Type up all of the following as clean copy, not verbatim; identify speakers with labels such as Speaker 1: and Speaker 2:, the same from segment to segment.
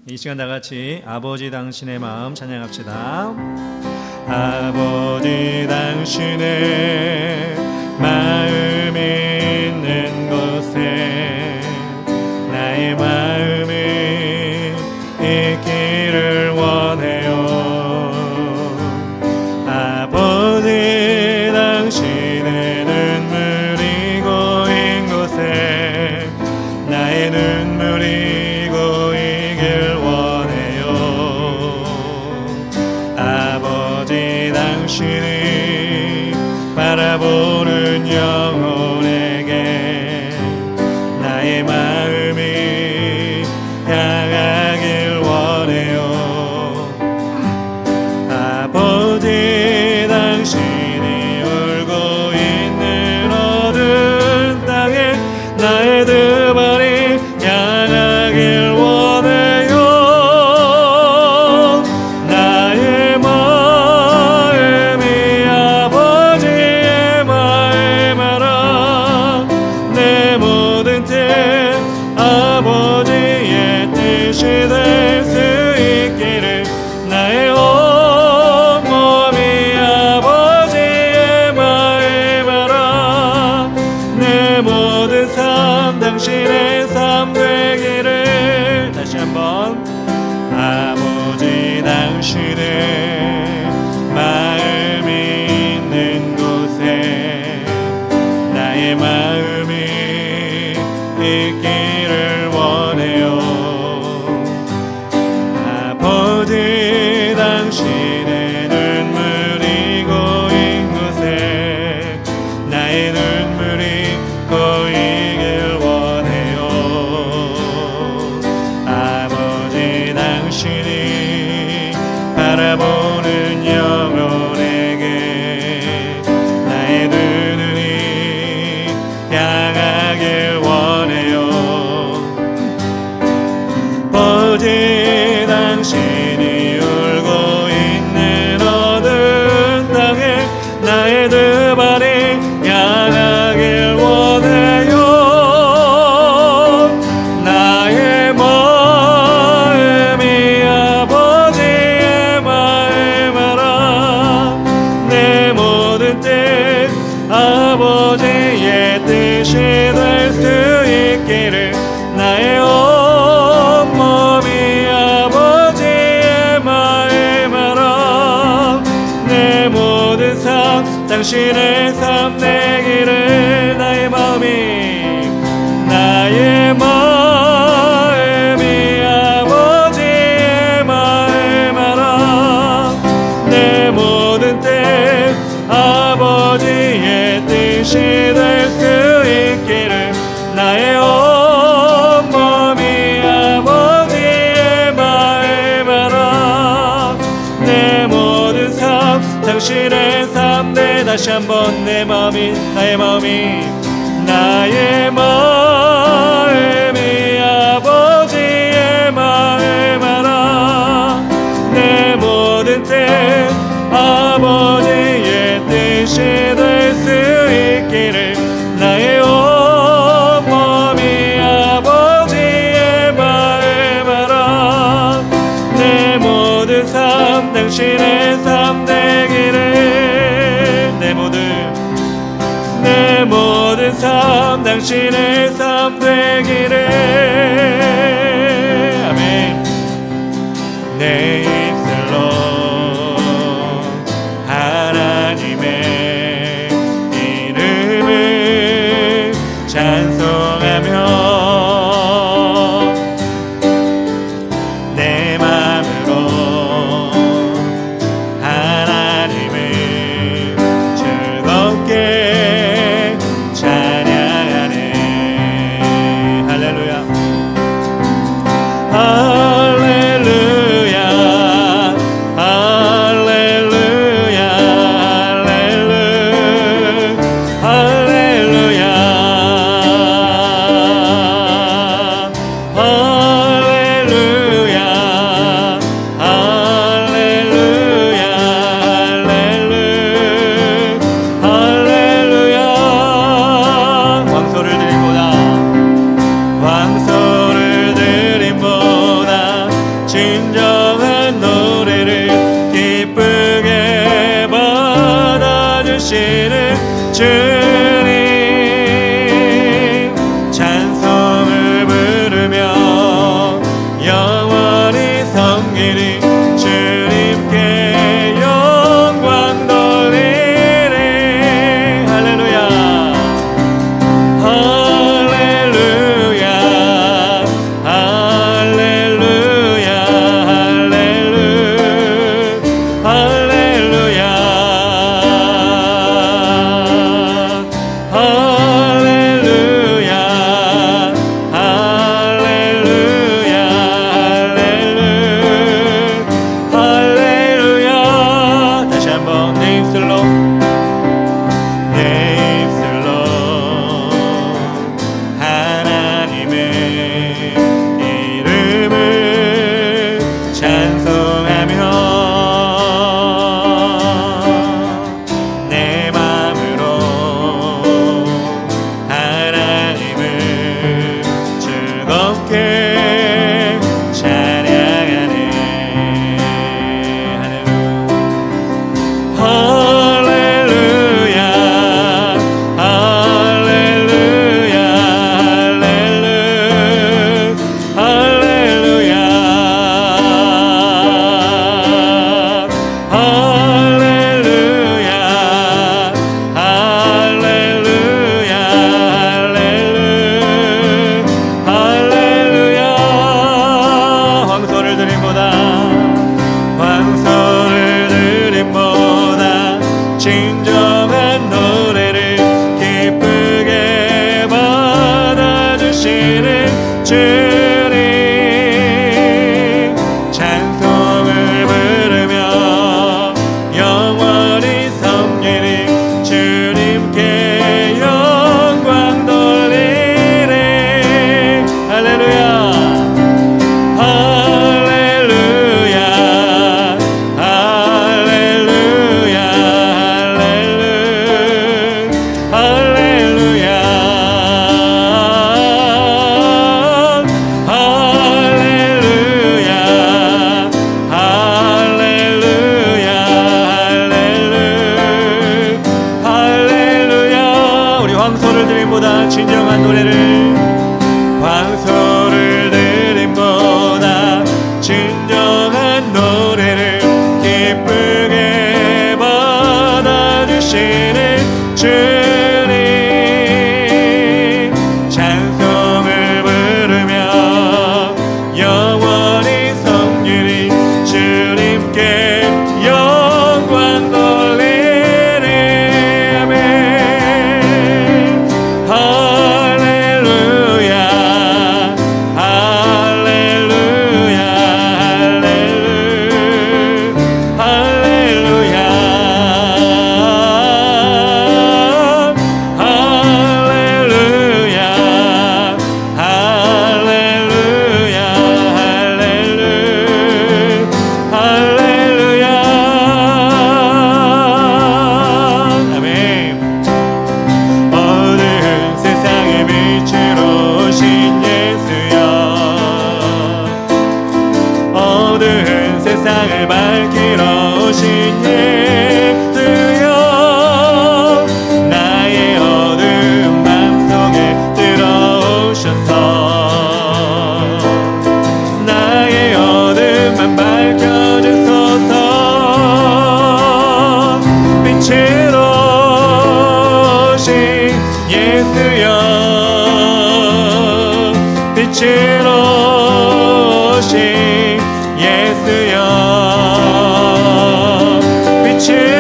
Speaker 1: 이 시간 다 같이 아버지 당신의 마음 찬양합시다. 아버지 당신의 마음이 있는 곳에 나의 마음이 있기를 원해요. 아버지 당신의 눈물이 고인 곳에 나의 눈물이 고이길 원해요. 아버지 당신이 바라보는 영혼에게 나의 마음이 향하길 원해요. 아버지 당신이 울고 있는 어두운 땅에 나의 두 발이 향하길 원해요. 나의 마음이 아버지의 마음 알아. 내 모든 뜻 아버지의 뜻이 될 수 있기를 나의 온 몸이 아버지의 마음 알아. 내 모든 삶 당신의 삶 되기를. 다시 한번. 아버지 당신의 마음이 있는 곳에 나의 마음이 있기를 원해요. 아버지 당신의 눈물이 고인 곳에 나의 눈물이 고이길 원해요. 아버지 당신이 바라보는 영혼에게 나의 눈이 향하길 원해요. 아버지 당신이 울고 있는 어두운 땅에 나의 두 발이 향하길 원해요. 나의 마음이 아버지의 마음 알아. 내 모든 뜻 아버지의 뜻이 될 수 있기를 나의 온 몸이 아버지의 마음 알아. 내 모든 삶 당신의 삶 되기를. 나의 마음이 아버지의 마음 알아. 내 모든 뜻 아버지의 뜻이 될 수 있기를 나의 온 몸이 아버지의 마음 알아. 내 모든 삶 당신의 삶 내. 다시 한번. 내 마음이 나의 마음이 아버지의 마음 알아. 내 모든 뜻 아버지의 뜻이 될 수 있기를 나의 온 몸이 아버지의 마음 알아. 내 모든 삶 당신의 삶 되기를. 내 모든 삶 당신의 삶 되기를. 아멘. 내 입술로 하나님의 이름을 찬송하며 내 마음으로 하나님을 즐겁게 찬양하네. 할렐루야. 진정한 노래를 기쁘게 받아주시는 주님, 찬송을 부르며 영원히 섬기리 주님께 영광 돌리리. 할렐루야 할렐루야 할렐루야 할렐루야 할렐루야 빛으로 오신 예수여 빛으로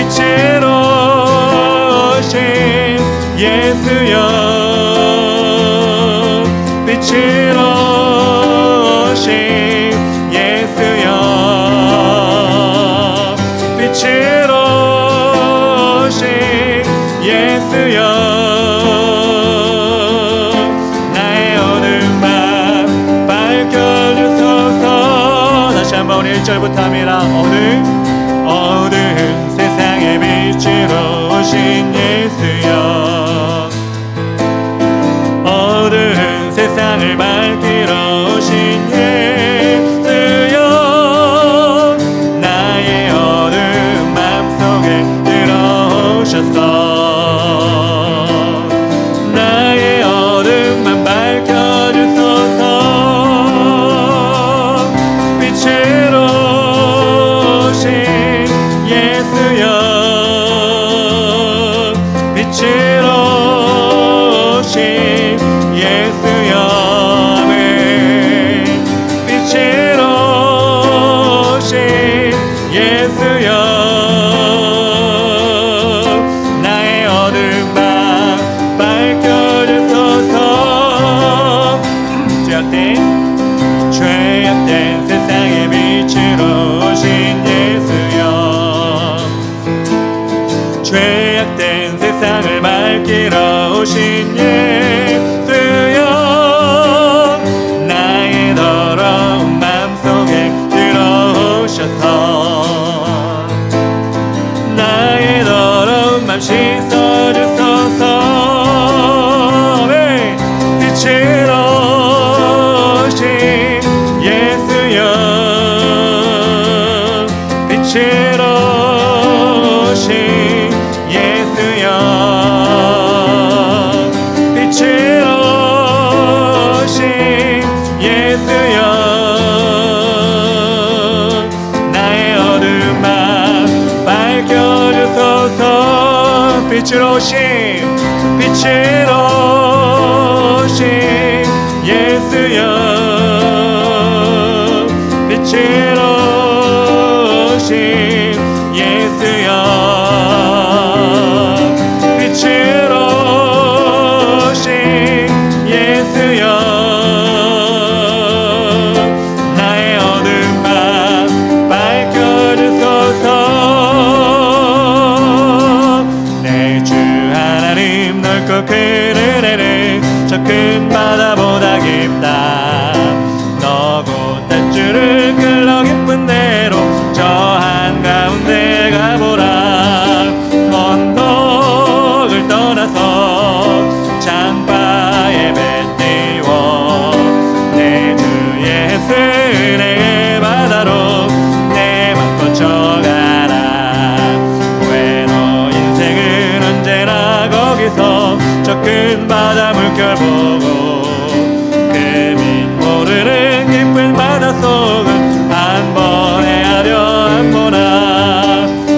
Speaker 1: 빛으로 오신 예수여 빛으로 오신 예수여 빛으로 오신 예수여 나의 어두운 밤 밝혀주소서. 다시 한번 우리 1절부터 합니다. 어두운 세상의 빛으로 오신 예수여 어두운 세상을 밝히러 오신 예수여 나의 어두운 맘속에 들어오셔서 나의 어두운 맘 밝혀주소서. 빛으로 오신 예수여 빛으로 오신 예수여 아멘. 빛으로 오신 예수여 나의 어두운 밤 밝혀주소서. 죄악된 세상의 빛으로 오신 예수여 죄악된 세상을 밝히러 오신 예수여 나의 더러운 맘속에 들어오셔서 나의 더러운 맘 씻어주소서. 빛으로 오신 예수여 빛으로 오신 예수여 빛으로 오신 예수여 나의 어두운 맘 밝혀주소서. 빛으로 오신 예수여 빛으로 오신 예수여 빛으로 오신 예수여 나의 어두운 밤 밝혀주소서. 내 주 하나님 넓고 큰 은혜는 저 큰 바다보다 깊다. 너고 딴줄을 끌러 깊은 대로 저 한가운데 가보라. 언덕을 떠나서 장바에 배 띄워 내 주 예수 은혜의 바다로 내 맘 뻗쳐가라. 왜 너 인생은 언제나 거기서 저 큰 바다 물결 보고 금이 모르는 깊은 바닷속을 한 번 헤아려 안 보나.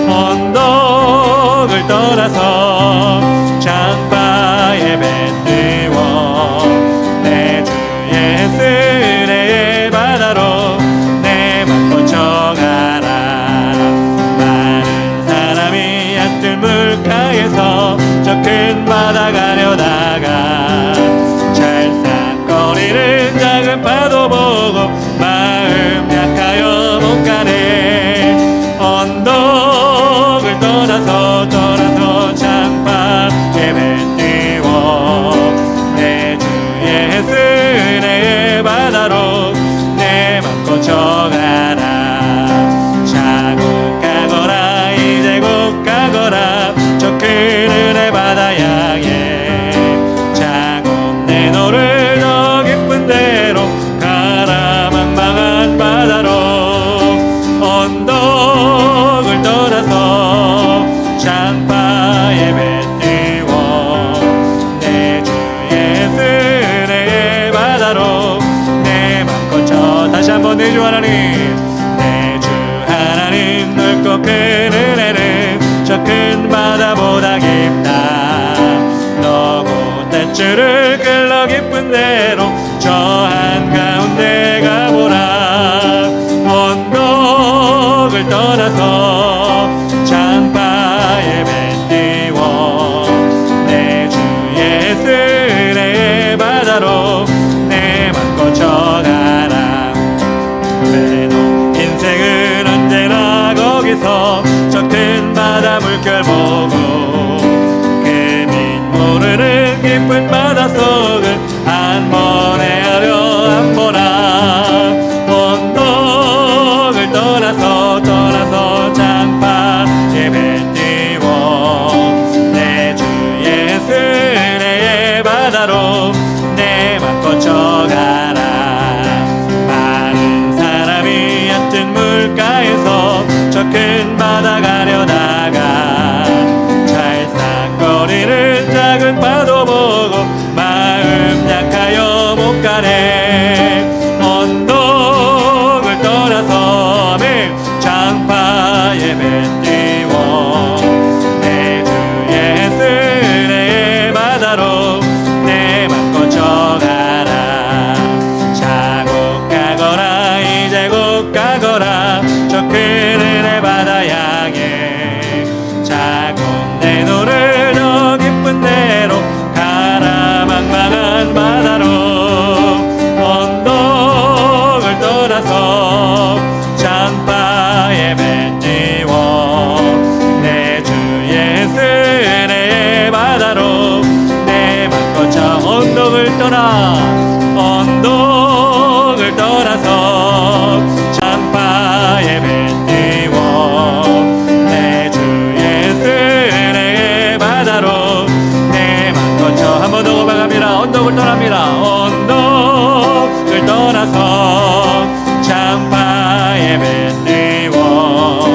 Speaker 1: 언덕을 떠나서 장바에 배 띄워 내 주 예수 은혜의 바다로 내 맘 뻗쳐가라. 많은 사람이 얕은 물가에서 저 큰 바다 가려다가 찰싹거리는 작은 파도 보고 마음 약하여 못 가네. 언덕을 떠나서 장바에 배 띄워 내 주 예수 은혜의 바다로 내 맘 뻗쳐가라. 자국 가거라 이제 곧 가거라 저 큰 은혜 바다 향해. 자국 내노를 더 깊은 데로 가라. 망망한 바다로 언덕을 떠나서 장바에 배 띄워 내 주 예수 은혜의 바다로 내 맘 뻗쳐. 다시 한번 내 주 하나님 내 주 하나님 넓고 큰 은혜는 저 큰 바다보다 깊다. 너고 딴줄을 끌러 깊은 대로 저 한가운데 가보라. 언덕을 떠나서 장바 떠나서 저 큰 바다 물결 보고 금이 모르는 깊은 바닷속을 한 번 헤아려 한 보나 언덕을 떠나서 장파 예배 띄워 내 주 예수 은혜의 바다로 내 맘 꽂혀가라. 많은 사람이 얕은 물가에서 저 큰 바다 가려다가 찰싹거리는 작은 파도 보고 마음 약하여 못 가네. 언덕을 떠나서 장파 예배 띄워 내 주 예수 은혜의 바다로 내 맘 꽂혀가라. 자국 가거라 이제 곧 가거라 저 큰 은혜 바다 향해 자국 내 눈을 더 깊은 데로 가라. 망망한 바다로 언덕을 떠나서 장파 예배 띄워 내 주 예수 은혜의 바다로 내 맘 꽂혀 언덕을 떠나서 장파 예배 띄워 내 주 예수 은혜의 바다로 내 맘 꽂혀 한 번 더 고백합니다. 언덕을 떠납니다. 언덕을 떠나서 장파 예배 띄워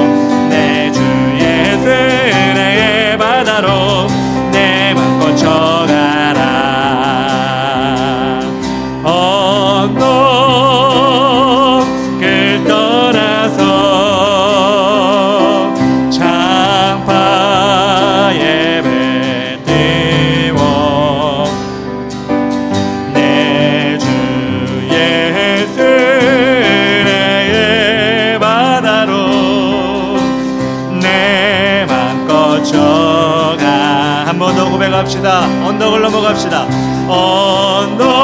Speaker 1: 내 주 예수 은혜의 바다로 내 맘 꽂혀가라. 언덕을 떠나서 장파 예배 띄워 내 주 예수 은혜의 바다로 내 맘 꽂혀가. 한 번 더 고백합시다. 언덕을 넘어갑시다. 언덕을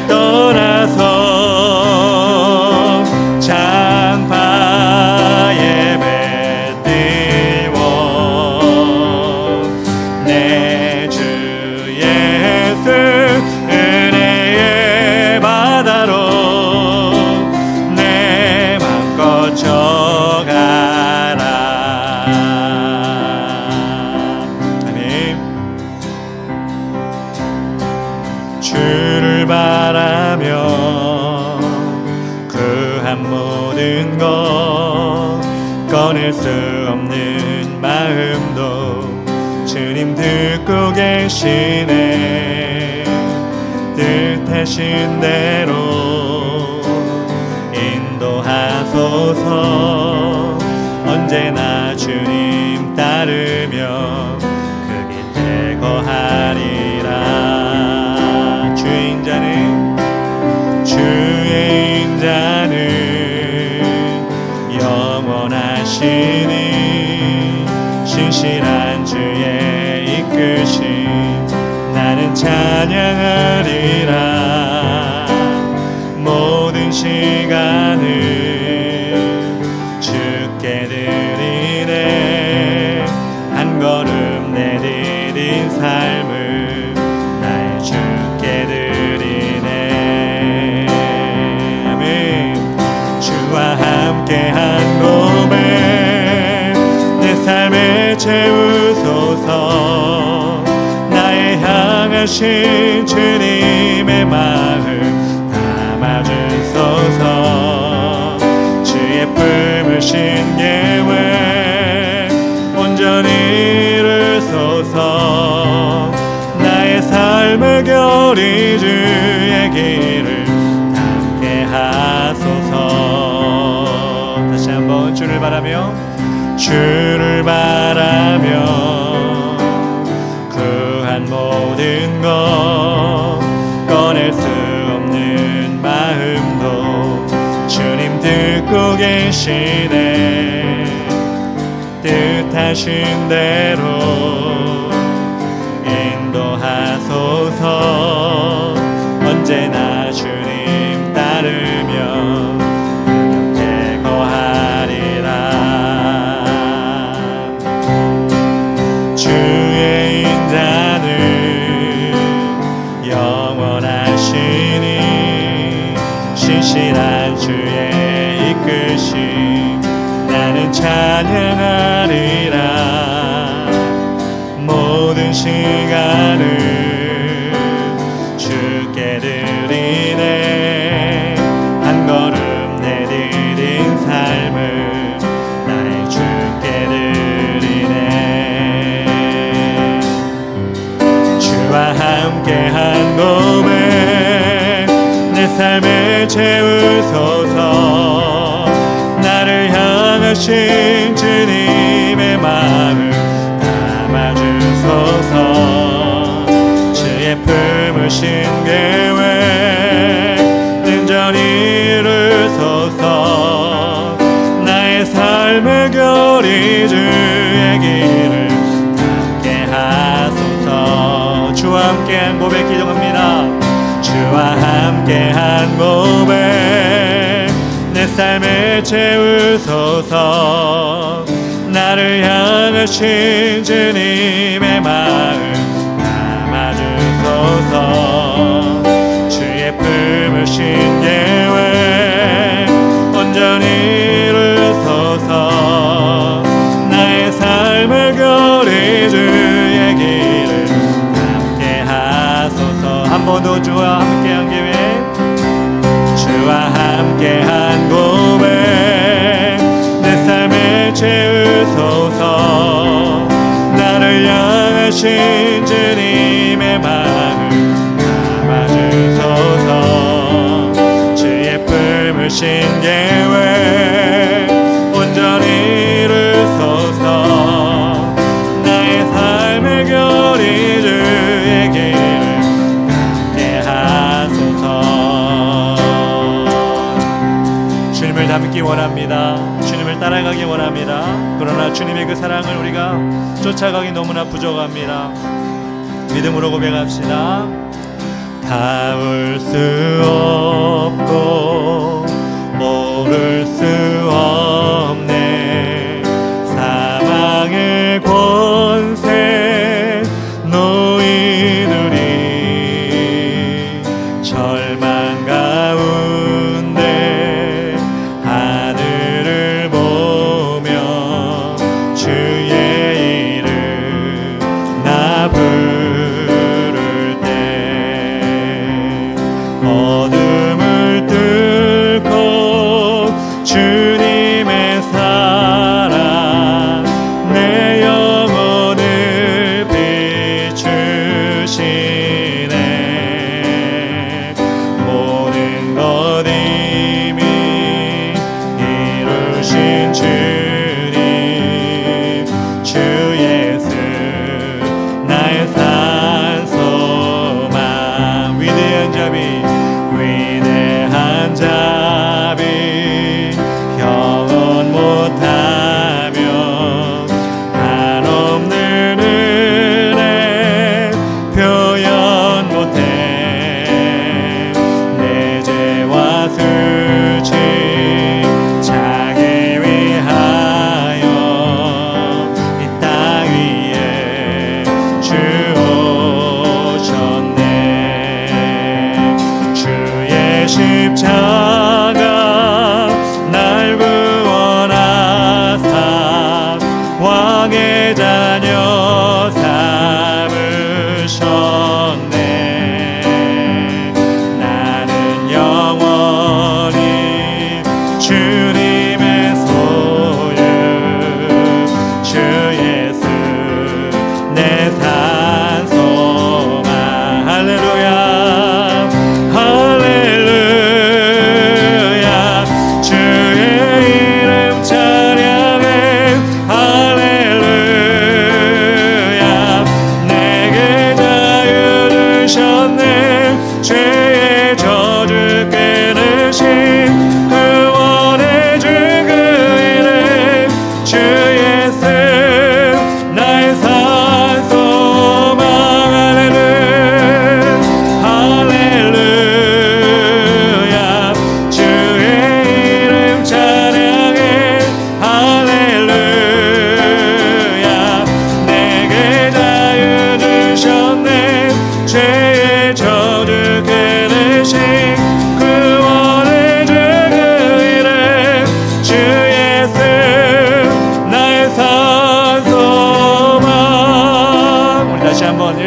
Speaker 1: 떠나서 장파 예배 띄워 내 주 예수 은혜의 바다로 내 맘 꽂혀가라. 아멘. 주를 바라며 구한 모든 것 꺼낼 수 없는 마음도 주님 듣고 계시네. 뜻하신 대로 인도하소서. 언제나 주님 따르며 그 곁에 거하리라. 주의 인자는 영원하시니 신실한 주의 이끄심 나는 찬양하리라. 모든 시간을 주께 드리네. 한 걸음 내디딘 삶을 나의 주께 드리네. 아멘. 주와 함께한 고백 내 삶에 채우소서. 나의 향하신 주님의 마음 담아주소서. 주의 품으신 계획 온전히 이루소서. 나의 삶의 결이 주의 길을 닿게 하소서. 다시 한번 주를 바라며 구한 모든 것 꺼낼 수 없는 마음도 주님 듣고 계시네. 뜻하신 대로 인도하소서. 언제나 주님 따르며 그 곁에 거하리. 찬양하리라. 모든 시간을 주께 드리네. 한 걸음 내디딘 삶을 나의 주께 드리네. 주와 함께한 고백 내 삶을 채우소서. 나를 향하신 주님의 마음 담아주소서. 주의 품으신 계획 온전히 이루소서. 나의 삶의 결이 주의 길을 함께 하소서. 주와 함께한 고백 기도합니다. 주와 함께한 고백 내 삶을 채우소서. 나를 향하신 주님의 마음 담아주소서. 주의 품으신 계획 온전히 이루소서. 나의 삶을 거리 주의 길을 함께 하소서. 한 번 더 주와 함께한 계획, 주와 함께한 고백 내 삶을 채우소서. 나를 향하신 주님의 마음 담아주소서. 주의 품으신 계획 온전히 이루소서. 나의 삶의 결이 주의 길을 함께 하소서. 주님을 닮기 원합니다. 주님을 따라가기 원합니다. 그러나 주님의 그 사랑을 우리가 쫓아가기 너무나 부족합니다. 믿음으로 고백합시다. 닿을 수 없고 오를 수 없네. 사망의 권세 노이들이 절망 가운데 하늘을 보며 주의 이름 나 부를 때 어둠을 뚫고 주님의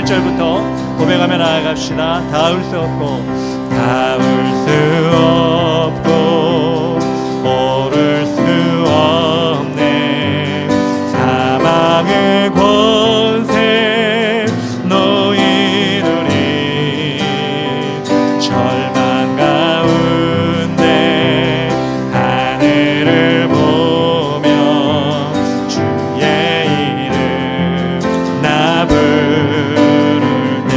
Speaker 1: 1절부터 고백하며 나아갑시다. 닿을 수 없고 오를 수 없네. 사망의 권세 너희들이 절망 가운데 하늘을 보며 주의 이름 나 부를 때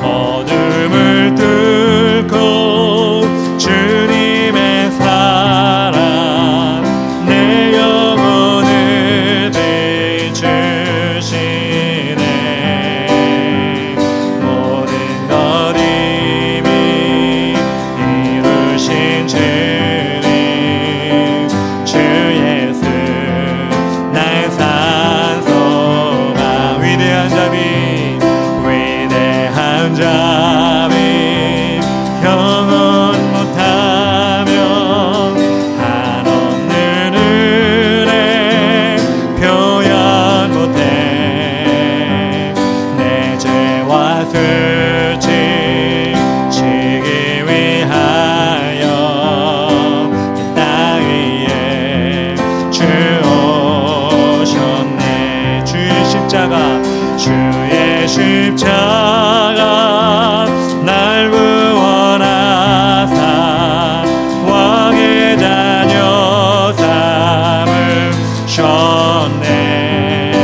Speaker 1: 어둠을 뚫고 주님의 사랑 내 영혼을 비추시네. 모든 것 이미 이루신 주님 주 예수 나의 산소가 위대한 자비 영원 못하며 한없는 은혜 표현 못해. 내 죄와 수치 지기 위하여 이 땅 위에 주 오셨네. 주의 십자가 날 구원하사 왕의 자녀 삼으셨네.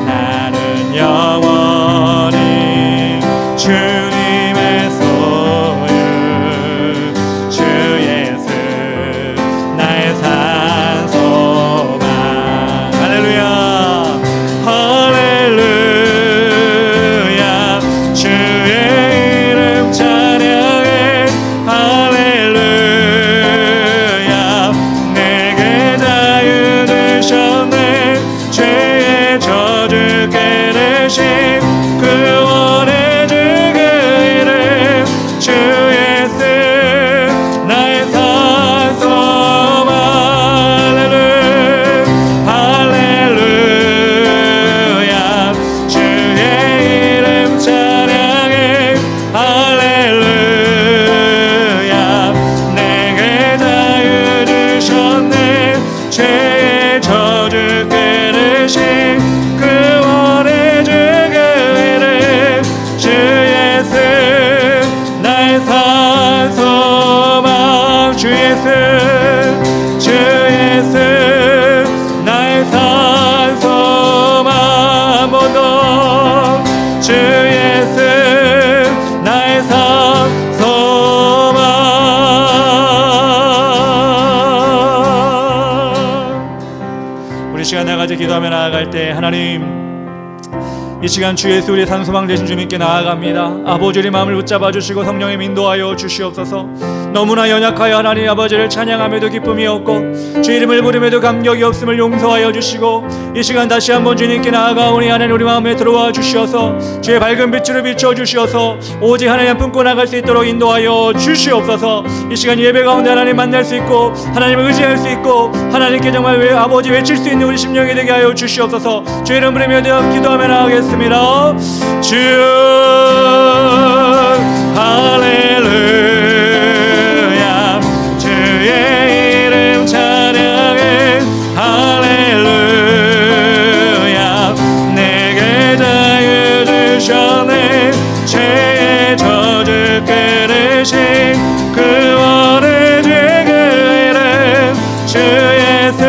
Speaker 1: 나는 영원히 주님의 소유 주 예수 나의 산소망. 할렐루야 할렐루야 주의 이름 찬양해. 할렐루야 내게 자유 주셨네. 죄의 저주 깨르신 구원의 주 그 이름 주 예수 나의 산소망. 할렐루야 주의 이름 찬양해. 할렐루야 내게 자유 주셨네. 죄의 저주 깨르신 구원의 주 그 이름 주 예수 나의 산소망. 주 예수 나의 산소망. 한 번 더 주 예수 나의 산소망. 우리 시간 나가지 기도하며 나아갈 때 하나님 이 시간 주 예수 우리의 산소망 되신 주님께 나아갑니다. 아버지 우리 마음을 붙잡아 주시고 성령님 인도하여 주시옵소서. 너무나 연약하여 하나님 아버지를 찬양함에도 기쁨이 없고 주 이름을 부름에도 감격이 없음을 용서하여 주시고 이 시간 다시 한번 주님께 나아가오니 하나님 우리 마음에 들어와 주시어서 주의 밝은 빛으로 비춰 주시어서 오직 하나님 품고 나갈 수 있도록 인도하여 주시옵소서. 이 시간 예배 가운데 하나님 만날 수 있고 하나님을 의지할 수 있고 하나님께 정말 아버지 외칠 수 있는 우리 심령이 되게 하여 주시옵소서. 주 이름 부르며 기도하며 나아가겠습니다. 주 할렐루야 주의 이름 찬양해. 할렐루야 내게 자유 주셨네. 죄의 저주 깨르신 구원의 주 그 이름 주 예수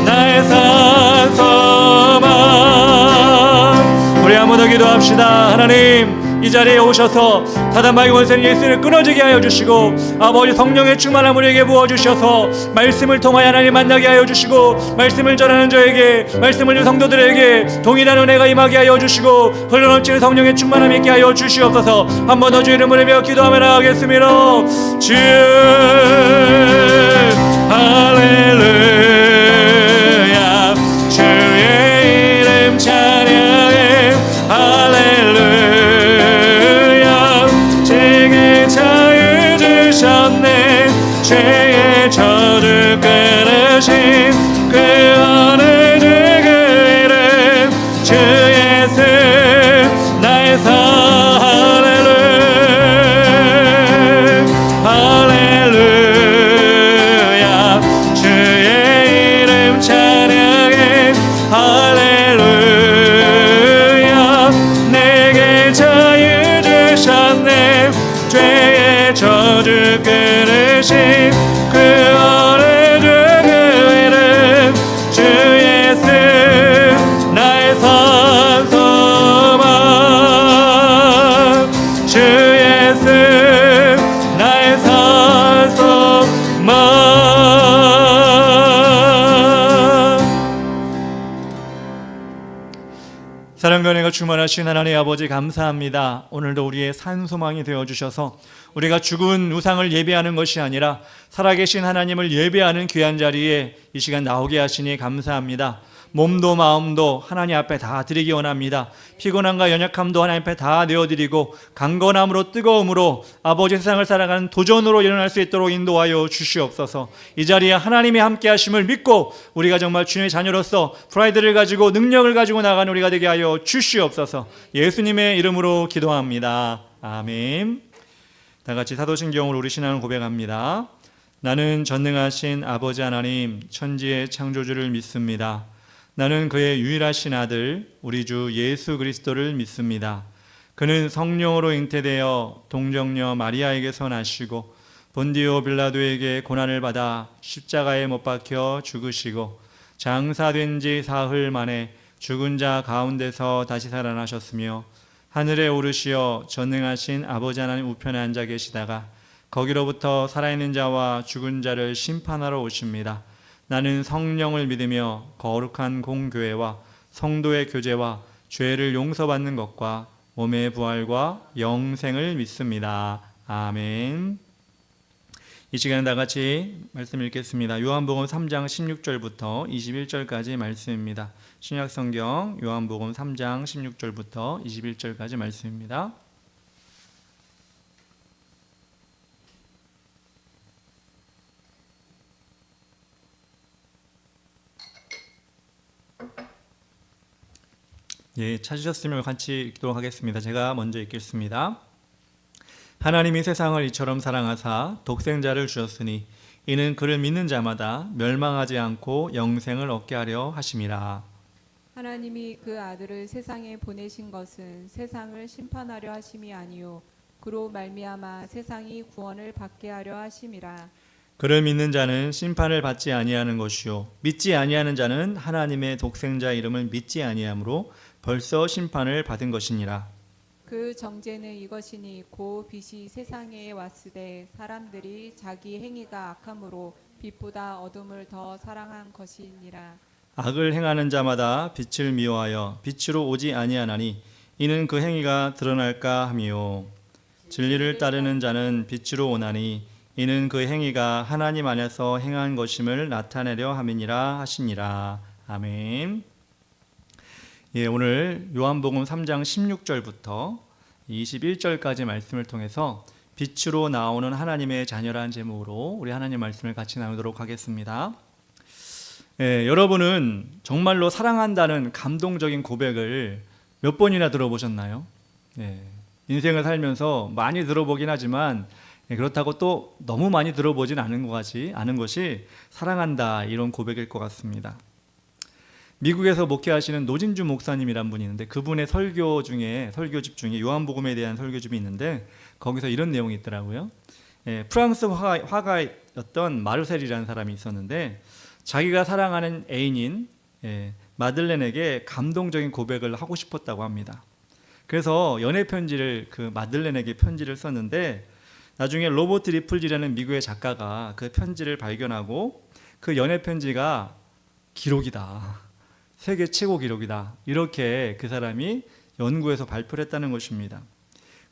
Speaker 1: 나의 산소망. 우리 한번 더 기도합시다. 하나님 이 자리에 오셔서 사단마귀 권세는 예수를 끊어지게 하여 주시고 아버지 성령의 충만함을 우리에게 부어주셔서 말씀을 통하여 하나님 만나게 하여 주시고 말씀을 전하는 저에게 말씀을 듣는 성도들에게 동일한 은혜가 임하게 하여 주시고 흘러넘치는 성령의 충만함 있게 하여 주시옵소서. 한 번 더 주 이름을 부르며 기도하며 나아가겠습니다. 주 할렐루야 주의 이름 찬양해. 할렐루야 제게 자유 주셨네. 죄의 저주 끊으신 구원의 주 그 이름 주 사랑과 은혜가 충만하신 하나님 아버지 감사합니다. 오늘도 우리의 산소망이 되어주셔서 우리가 죽은 우상을 예배하는 것이 아니라 살아계신 하나님을 예배하는 귀한 자리에 이 시간 나오게 하시니 감사합니다. 몸도 마음도 하나님 앞에 다 드리기 원합니다. 피곤함과 연약함도 하나님 앞에 다 내어드리고 강건함으로 뜨거움으로 아버지 세상을 살아가는 도전으로 일어날 수 있도록 인도하여 주시옵소서. 이 자리에 하나님이 함께 하심을 믿고 우리가 정말 주님의 자녀로서 프라이드를 가지고 능력을 가지고 나가는 우리가 되게 하여 주시옵소서. 예수님의 이름으로 기도합니다. 아멘. 다 같이 사도신경으로 우리 신앙을 고백합니다. 나는 전능하신 아버지 하나님 천지의 창조주를 믿습니다. 나는 그의 유일하신 아들 우리 주 예수 그리스도를 믿습니다. 그는 성령으로 잉태되어 동정녀 마리아에게서 나시고 본디오 빌라도에게 고난을 받아 십자가에 못 박혀 죽으시고 장사된 지 사흘 만에 죽은 자 가운데서 다시 살아나셨으며 하늘에 오르시어 전능하신 아버지 하나님 우편에 앉아 계시다가 거기로부터 살아있는 자와 죽은 자를 심판하러 오십니다. 나는 성령을 믿으며 거룩한 공교회와 성도의 교제와 죄를 용서받는 것과 몸의 부활과 영생을 믿습니다. 아멘. 이 시간에 다 같이 말씀 읽겠습니다. 요한복음 3장 16절부터 21절까지 말씀입니다. 신약성경 요한복음 3장 16절부터 21절까지 말씀입니다. 예, 찾으셨으면 같이 읽도록 하겠습니다. 제가 먼저 읽겠습니다. 하나님이 세상을 이처럼 사랑하사 독생자를 주셨으니 이는 그를 믿는 자마다 멸망하지 않고 영생을 얻게 하려 하심이라.
Speaker 2: 하나님이 그 아들을 세상에 보내신 것은 세상을 심판하려 하심이 아니요 그로 말미암아 세상이 구원을 받게 하려 하심이라.
Speaker 1: 그를 믿는 자는 심판을 받지 아니하는 것이요 믿지 아니하는 자는 하나님의 독생자 이름을 믿지 아니하므로 벌써 심판을 받은 것이니라.
Speaker 2: 그 정죄는 이것이니 고 빛이 세상에 왔으되 사람들이 자기 행위가 악함으로 빛보다 어둠을 더 사랑한 것이니라.
Speaker 1: 악을 행하는 자마다 빛을 미워하여 빛으로 오지 아니하나니 이는 그 행위가 드러날까 함이요 진리를 따르는 자는 빛으로 오나니 이는 그 행위가 하나님 안에서 행한 것임을 나타내려 함이니라 하시니라. 아멘. 예, 오늘 요한복음 3장 16절부터 21절까지 말씀을 통해서 빛으로 나오는 하나님의 자녀라는 제목으로 우리 하나님 말씀을 같이 나누도록 하겠습니다. 예, 여러분은 정말로 사랑한다는 감동적인 고백을 몇 번이나 들어보셨나요? 예, 인생을 살면서 많이 들어보긴 하지만 그렇다고 또 너무 많이 들어보진 않은 것이 사랑한다 이런 고백일 것 같습니다. 미국에서 목회하시는 노진주 목사님이란 분이 있는데 그분의 설교집 중에 요한복음에 대한 설교집이 있는데 거기서 이런 내용이 있더라고요. 프랑스 화가였던 마르셀이라는 사람이 있었는데 자기가 사랑하는 애인인 마들렌에게 감동적인 고백을 하고 싶었다고 합니다. 그래서 연애 편지를 그 마들렌에게 편지를 썼는데 나중에 로버트 리플지라는 미국의 작가가 그 편지를 발견하고 그 연애 편지가 기록이다. 세계 최고 기록이다. 이렇게 그 사람이 연구해서 발표를 했다는 것입니다.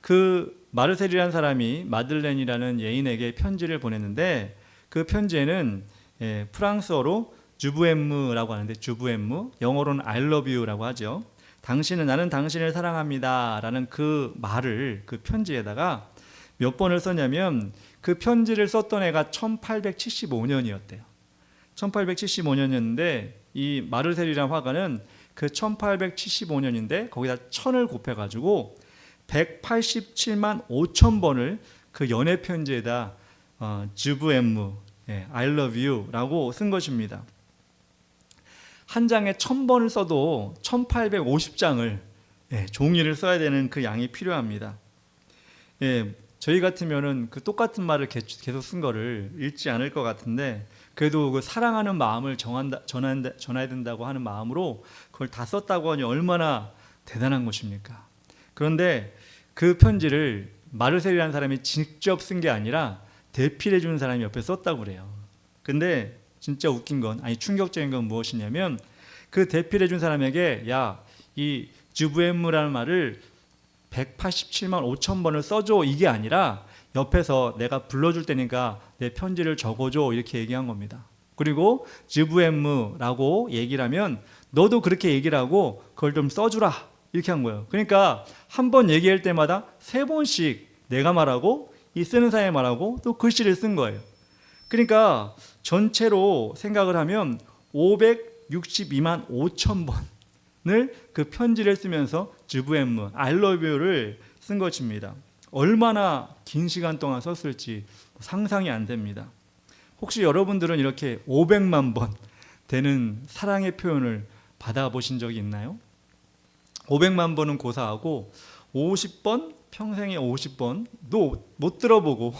Speaker 1: 그 마르셀이라는 사람이 마들렌이라는 예인에게 편지를 보냈는데 그 편지에는 프랑스어로 주부엠무라고 하는데 주부엠무, 영어로는 I love you라고 하죠. 나는 당신을 사랑합니다 라는 그 말을 그 편지에다가 몇 번을 썼냐면 그 편지를 썼던 해가 1875년이었대요. 1875년이었는데 이 마르셀이라는 화가는 그 1875년인데 거기다 1000을 곱해가지고 187만 5천 번을 그 연애 편지에다 주부엠무, I love you 라고 쓴 것입니다. 한 장에 1000번을 써도 1850장을 종이를 써야 되는 그 양이 필요합니다. 저희 같으면은 그 똑같은 말을 계속 쓴 거를 읽지 않을 것 같은데 그래도 그 사랑하는 마음을 전해야 된다고 하는 마음으로 그걸 다 썼다고 하니 얼마나 대단한 것입니까? 그런데 그 편지를 마르셀이라는 사람이 직접 쓴 게 아니라 대필해 주는 사람이 옆에 썼다고 그래요. 근데 진짜 웃긴 건, 충격적인 건 무엇이냐면 그 대필해 준 사람에게 야, 이 주부엠무라는 말을 187만 5천 번을 써줘 이게 아니라 옆에서 내가 불러줄 테니까 내 편지를 적어줘 이렇게 얘기한 겁니다. 그리고 주부엠무라고 얘기를 하면 너도 그렇게 얘기를 하고 그걸 좀 써주라 이렇게 한 거예요. 그러니까 한 번 얘기할 때마다 3번씩 내가 말하고 이 쓰는 사람이 말하고 또 글씨를 쓴 거예요. 그러니까 전체로 생각을 하면 562만 5천 번을 그 편지를 쓰면서 주부엠무 I love you를 쓴 것입니다. 얼마나 긴 시간 동안 썼을지 상상이 안 됩니다. 혹시 여러분들은 이렇게 500만 번 되는 사랑의 표현을 받아보신 적이 있나요? 500만 번은 고사하고 50번, 평생에 50번도 못 들어보고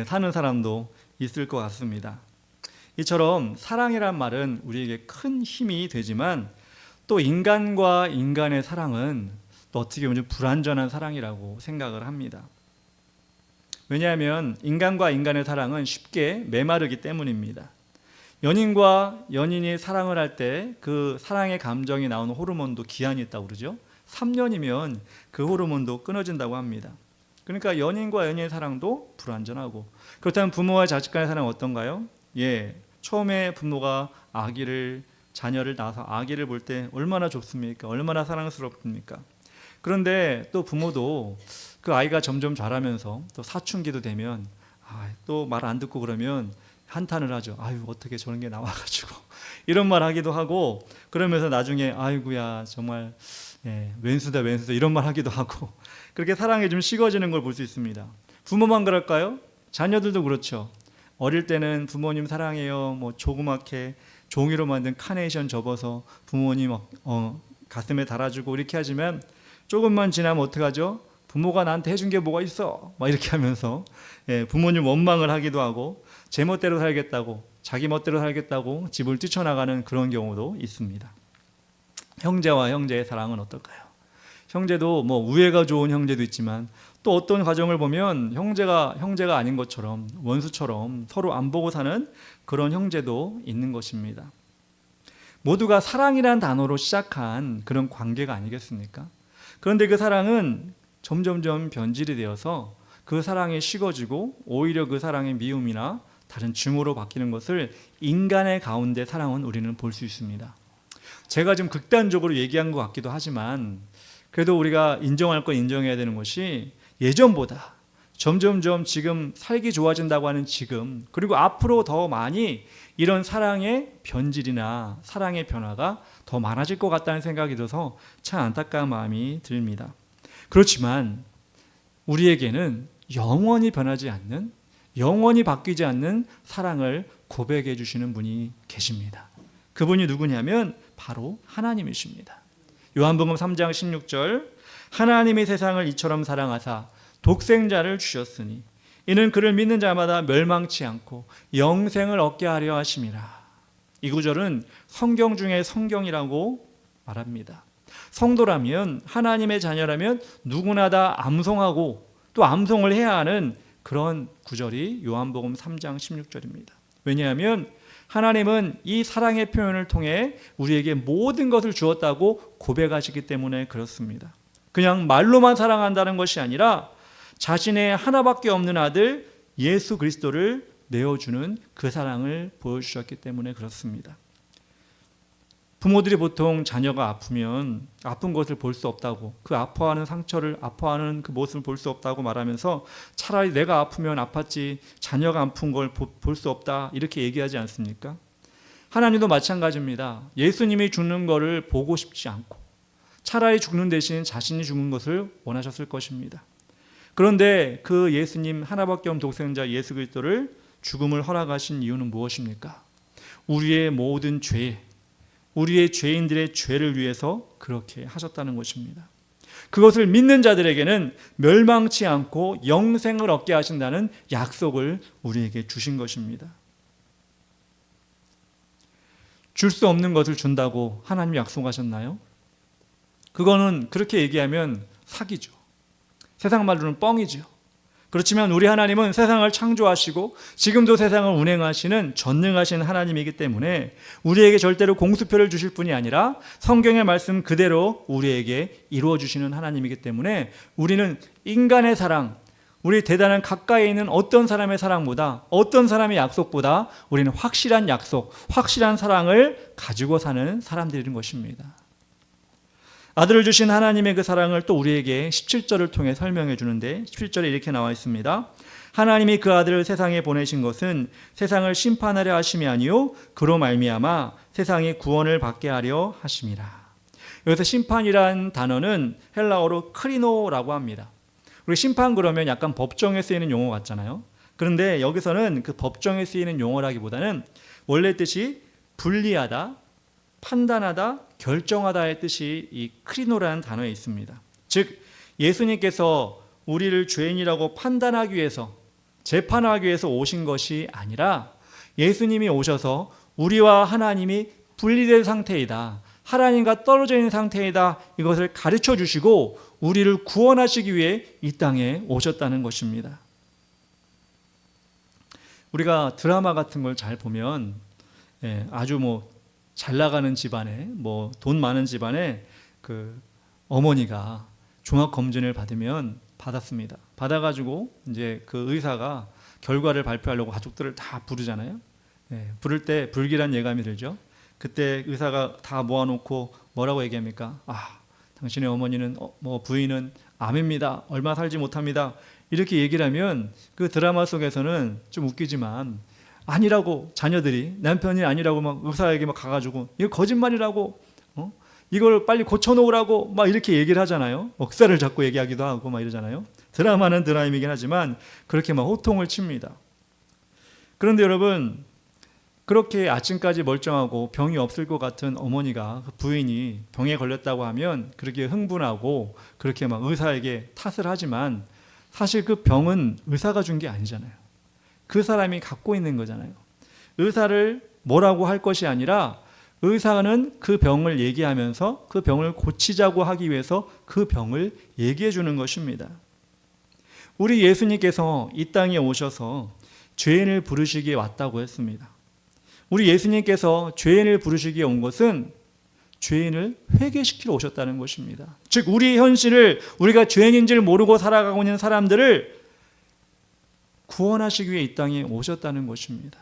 Speaker 1: 사는 사람도 있을 것 같습니다. 이처럼 사랑이란 말은 우리에게 큰 힘이 되지만 또 인간과 인간의 사랑은 또 어떻게 보면 좀 불완전한 사랑이라고 생각을 합니다. 왜냐하면 인간과 인간의 사랑은 쉽게 메마르기 때문입니다. 연인과 연인이 사랑을 할 때 그 사랑의 감정이 나오는 호르몬도 기한이 있다고 그러죠. 3년이면 그 호르몬도 끊어진다고 합니다. 그러니까 연인과 연인의 사랑도 불완전하고, 그렇다면 부모와 자식 간의 사랑은 어떤가요? 처음에 부모가 자녀를 낳아서 아기를 볼 때 얼마나 좋습니까? 얼마나 사랑스럽습니까? 그런데 또 부모도 그 아이가 점점 자라면서 또 사춘기도 되면 또 말 안 듣고 그러면 한탄을 하죠. 아유, 어떻게 저런 게 나와가지고 이런 말 하기도 하고, 그러면서 나중에 아이고야 정말 왼수다 이런 말 하기도 하고, 그렇게 사랑이 좀 식어지는 걸 볼 수 있습니다. 부모만 그럴까요? 자녀들도 그렇죠. 어릴 때는 부모님 사랑해요 뭐 조그맣게 종이로 만든 카네이션 접어서 부모님 가슴에 달아주고 이렇게 하지만 조금만 지나면 어떡하죠? 부모가 나한테 해준 게 뭐가 있어? 막 이렇게 하면서 부모님 원망을 하기도 하고, 제 멋대로 살겠다고, 자기 멋대로 살겠다고 집을 뛰쳐나가는 그런 경우도 있습니다. 형제와 형제의 사랑은 어떨까요? 형제도 뭐 우애가 좋은 형제도 있지만 또 어떤 가정을 보면 형제가 아닌 것처럼 원수처럼 서로 안 보고 사는 그런 형제도 있는 것입니다. 모두가 사랑이라는 단어로 시작한 그런 관계가 아니겠습니까? 그런데 그 사랑은 점점점 변질이 되어서 그 사랑이 식어지고 오히려 그 사랑의 미움이나 다른 증오로 바뀌는 것을 인간의 가운데 사랑은 우리는 볼 수 있습니다. 제가 좀 극단적으로 얘기한 것 같기도 하지만 그래도 우리가 인정할 건 인정해야 되는 것이 예전보다 점점점 지금 살기 좋아진다고 하는 지금, 그리고 앞으로 더 많이 이런 사랑의 변질이나 사랑의 변화가 더 많아질 것 같다는 생각이 들어서 참 안타까운 마음이 듭니다. 그렇지만 우리에게는 영원히 변하지 않는, 영원히 바뀌지 않는 사랑을 고백해 주시는 분이 계십니다. 그분이 누구냐면 바로 하나님이십니다. 요한복음 3장 16절, 하나님이 세상을 이처럼 사랑하사 독생자를 주셨으니 이는 그를 믿는 자마다 멸망치 않고 영생을 얻게 하려 하심이라. 이 구절은 성경 중에 성경이라고 말합니다. 성도라면, 하나님의 자녀라면 누구나 다 암송하고 또 암송을 해야 하는 그런 구절이 요한복음 3장 16절입니다. 왜냐하면 하나님은 이 사랑의 표현을 통해 우리에게 모든 것을 주었다고 고백하시기 때문에 그렇습니다. 그냥 말로만 사랑한다는 것이 아니라 자신의 하나밖에 없는 아들 예수 그리스도를 내어주는 그 사랑을 보여주셨기 때문에 그렇습니다. 부모들이 보통 자녀가 아프면 아픈 것을 볼 수 없다고, 그 아파하는 상처를, 아파하는 그 모습을 볼 수 없다고 말하면서 차라리 내가 아프면 아팠지 자녀가 아픈 걸 볼 수 없다 이렇게 얘기하지 않습니까? 하나님도 마찬가지입니다. 예수님이 죽는 것을 보고 싶지 않고 차라리 죽는 대신 자신이 죽는 것을 원하셨을 것입니다. 그런데 그 예수님 하나밖에 없는 독생자 예수 그리스도를 죽음을 허락하신 이유는 무엇입니까? 우리의 모든 죄, 우리의 죄인들의 죄를 위해서 그렇게 하셨다는 것입니다. 그것을 믿는 자들에게는 멸망치 않고 영생을 얻게 하신다는 약속을 우리에게 주신 것입니다. 줄 수 없는 것을 준다고 하나님이 약속하셨나요? 그거는 그렇게 얘기하면 사기죠. 세상 말로는 뻥이죠. 그렇지만 우리 하나님은 세상을 창조하시고 지금도 세상을 운행하시는 전능하신 하나님이기 때문에 우리에게 절대로 공수표를 주실 뿐이 아니라 성경의 말씀 그대로 우리에게 이루어 주시는 하나님이기 때문에 우리는 인간의 사랑, 우리 대단한 가까이 있는 어떤 사람의 사랑보다, 어떤 사람의 약속보다 우리는 확실한 약속, 확실한 사랑을 가지고 사는 사람들인 것입니다. 아들을 주신 하나님의 그 사랑을 또 우리에게 17절을 통해 설명해 주는데 17절에 이렇게 나와 있습니다. 하나님이 그 아들을 세상에 보내신 것은 세상을 심판하려 하심이 아니요 그로 말미암아 세상이 구원을 받게 하려 하심이라. 여기서 심판이란 단어는 헬라어로 크리노라고 합니다. 우리 심판 그러면 약간 법정에 쓰이는 용어 같잖아요. 그런데 여기서는 그 법정에 쓰이는 용어라기보다는 원래 뜻이 분리하다, 판단하다, 결정하다의 뜻이 이 크리노라는 단어에 있습니다. 즉 예수님께서 우리를 죄인이라고 판단하기 위해서, 재판하기 위해서 오신 것이 아니라 예수님이 오셔서 우리와 하나님이 분리된 상태이다, 하나님과 떨어져 있는 상태이다, 이것을 가르쳐 주시고 우리를 구원하시기 위해 이 땅에 오셨다는 것입니다. 우리가 드라마 같은 걸 잘 보면 아주 잘 나가는 집안에 돈 많은 집안에 그 어머니가 종합 검진을 받았습니다. 받아가지고 이제 그 의사가 결과를 발표하려고 가족들을 다 부르잖아요. 부를 때 불길한 예감이 들죠. 그때 의사가 다 모아놓고 뭐라고 얘기합니까? 당신의 어머니는 부인은 암입니다. 얼마 살지 못합니다. 이렇게 얘기를 하면 그 드라마 속에서는 좀 웃기지만 아니라고, 자녀들이 남편이 아니라고 막 의사에게 막 가가지고 이거 거짓말이라고, 이걸 빨리 고쳐놓으라고 막 이렇게 얘기를 하잖아요. 목사를 잡고 얘기하기도 하고 막 이러잖아요. 드라마는 드라마이긴 하지만 그렇게 막 호통을 칩니다. 그런데 여러분, 그렇게 아침까지 멀쩡하고 병이 없을 것 같은 어머니가, 그 부인이 병에 걸렸다고 하면 그렇게 흥분하고 그렇게 막 의사에게 탓을 하지만 사실 그 병은 의사가 준 게 아니잖아요. 그 사람이 갖고 있는 거잖아요. 의사를 뭐라고 할 것이 아니라 의사는 그 병을 얘기하면서 그 병을 고치자고 하기 위해서 그 병을 얘기해 주는 것입니다. 우리 예수님께서 이 땅에 오셔서 죄인을 부르시기에 왔다고 했습니다. 우리 예수님께서 죄인을 부르시기에 온 것은 죄인을 회개시키러 오셨다는 것입니다. 즉 우리의 현실을, 우리가 죄인인 줄 모르고 살아가고 있는 사람들을 구원하시기 위해 이 땅에 오셨다는 것입니다.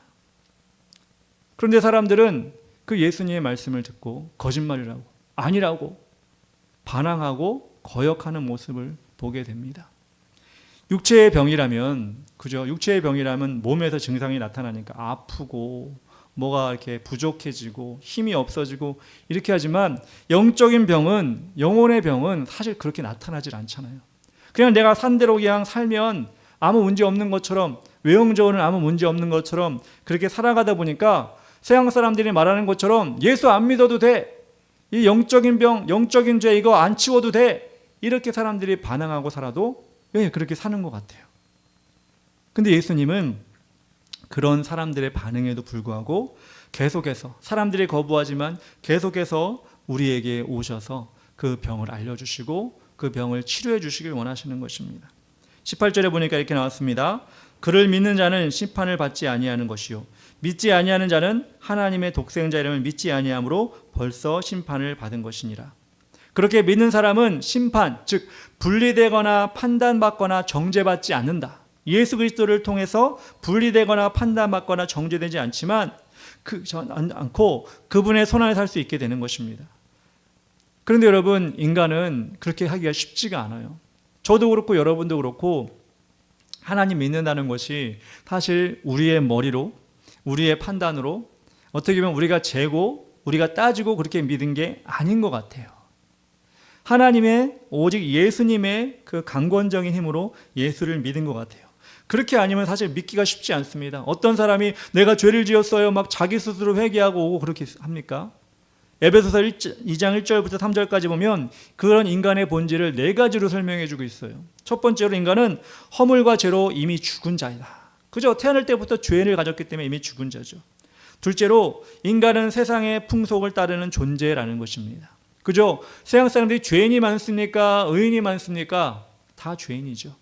Speaker 1: 그런데 사람들은 그 예수님의 말씀을 듣고 거짓말이라고, 아니라고 반항하고 거역하는 모습을 보게 됩니다. 육체의 병이라면, 그죠? 육체의 병이라면 몸에서 증상이 나타나니까 아프고 뭐가 이렇게 부족해지고 힘이 없어지고 이렇게 하지만 영적인 병은, 영혼의 병은 사실 그렇게 나타나질 않잖아요. 그냥 내가 산대로 그냥 살면 아무 문제 없는 것처럼, 외형적으로는 아무 문제 없는 것처럼 그렇게 살아가다 보니까 서양 사람들이 말하는 것처럼 예수 안 믿어도 돼, 이 영적인 병, 영적인 죄 이거 안 치워도 돼, 이렇게 사람들이 반항하고 살아도 그렇게 사는 것 같아요. 근데 예수님은 그런 사람들의 반응에도 불구하고 계속해서, 사람들이 거부하지만 계속해서 우리에게 오셔서 그 병을 알려주시고 그 병을 치료해 주시길 원하시는 것입니다. 18절에 보니까 이렇게 나왔습니다. 그를 믿는 자는 심판을 받지 아니하는 것이요 믿지 아니하는 자는 하나님의 독생자 이름을 믿지 아니함으로 벌써 심판을 받은 것이니라. 그렇게 믿는 사람은 심판, 즉 분리되거나 판단받거나 정죄받지 않는다. 예수 그리스도를 통해서 분리되거나 판단받거나 정죄되지 않지만 않고 그분의 손안에 살 수 있게 되는 것입니다. 그런데 여러분, 인간은 그렇게 하기가 쉽지가 않아요. 저도 그렇고 여러분도 그렇고 하나님 믿는다는 것이 사실 우리의 머리로, 우리의 판단으로 어떻게 보면 우리가 재고 우리가 따지고 그렇게 믿은 게 아닌 것 같아요. 하나님의, 오직 예수님의 그 강권적인 힘으로 예수를 믿은 것 같아요. 그렇게 아니면 사실 믿기가 쉽지 않습니다. 어떤 사람이 내가 죄를 지었어요 막 자기 스스로 회개하고 오고 그렇게 합니까? 에베소서 2장 1절부터 3절까지 보면 그런 인간의 본질을 4가지로 설명해 주고 있어요. 첫 번째로 인간은 허물과 죄로 이미 죽은 자이다. 그죠? 태어날 때부터 죄를 가졌기 때문에 이미 죽은 자죠. 둘째로 인간은 세상의 풍속을 따르는 존재라는 것입니다. 그죠? 세상 사람들이 죄인이 많습니까? 의인이 많습니까? 다 죄인이죠.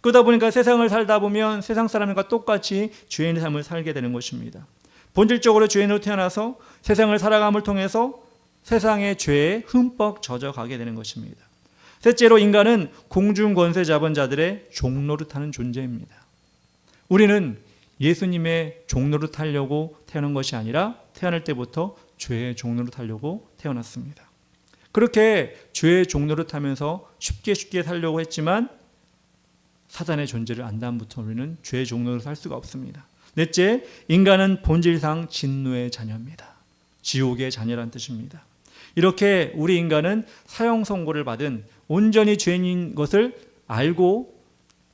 Speaker 1: 그러다 보니까 세상을 살다 보면 세상 사람과 똑같이 죄인의 삶을 살게 되는 것입니다. 본질적으로 죄인으로 태어나서 세상을 살아감을 통해서 세상의 죄에 흠뻑 젖어가게 되는 것입니다. 셋째로 인간은 공중 권세 잡은 자들의 종노릇하는 존재입니다. 우리는 예수님의 종노릇 하려고 태어난 것이 아니라 태어날 때부터 죄의 종노릇 하려고 태어났습니다. 그렇게 죄의 종노릇 하면서 쉽게 살려고 했지만 사단의 존재를 안 다음부터 우리는 죄의 종노릇을 할 수가 없습니다. 넷째, 인간은 본질상 진노의 자녀입니다. 지옥의 자녀란 뜻입니다. 이렇게 우리 인간은 사형 선고를 받은 온전히 죄인인 것을 알고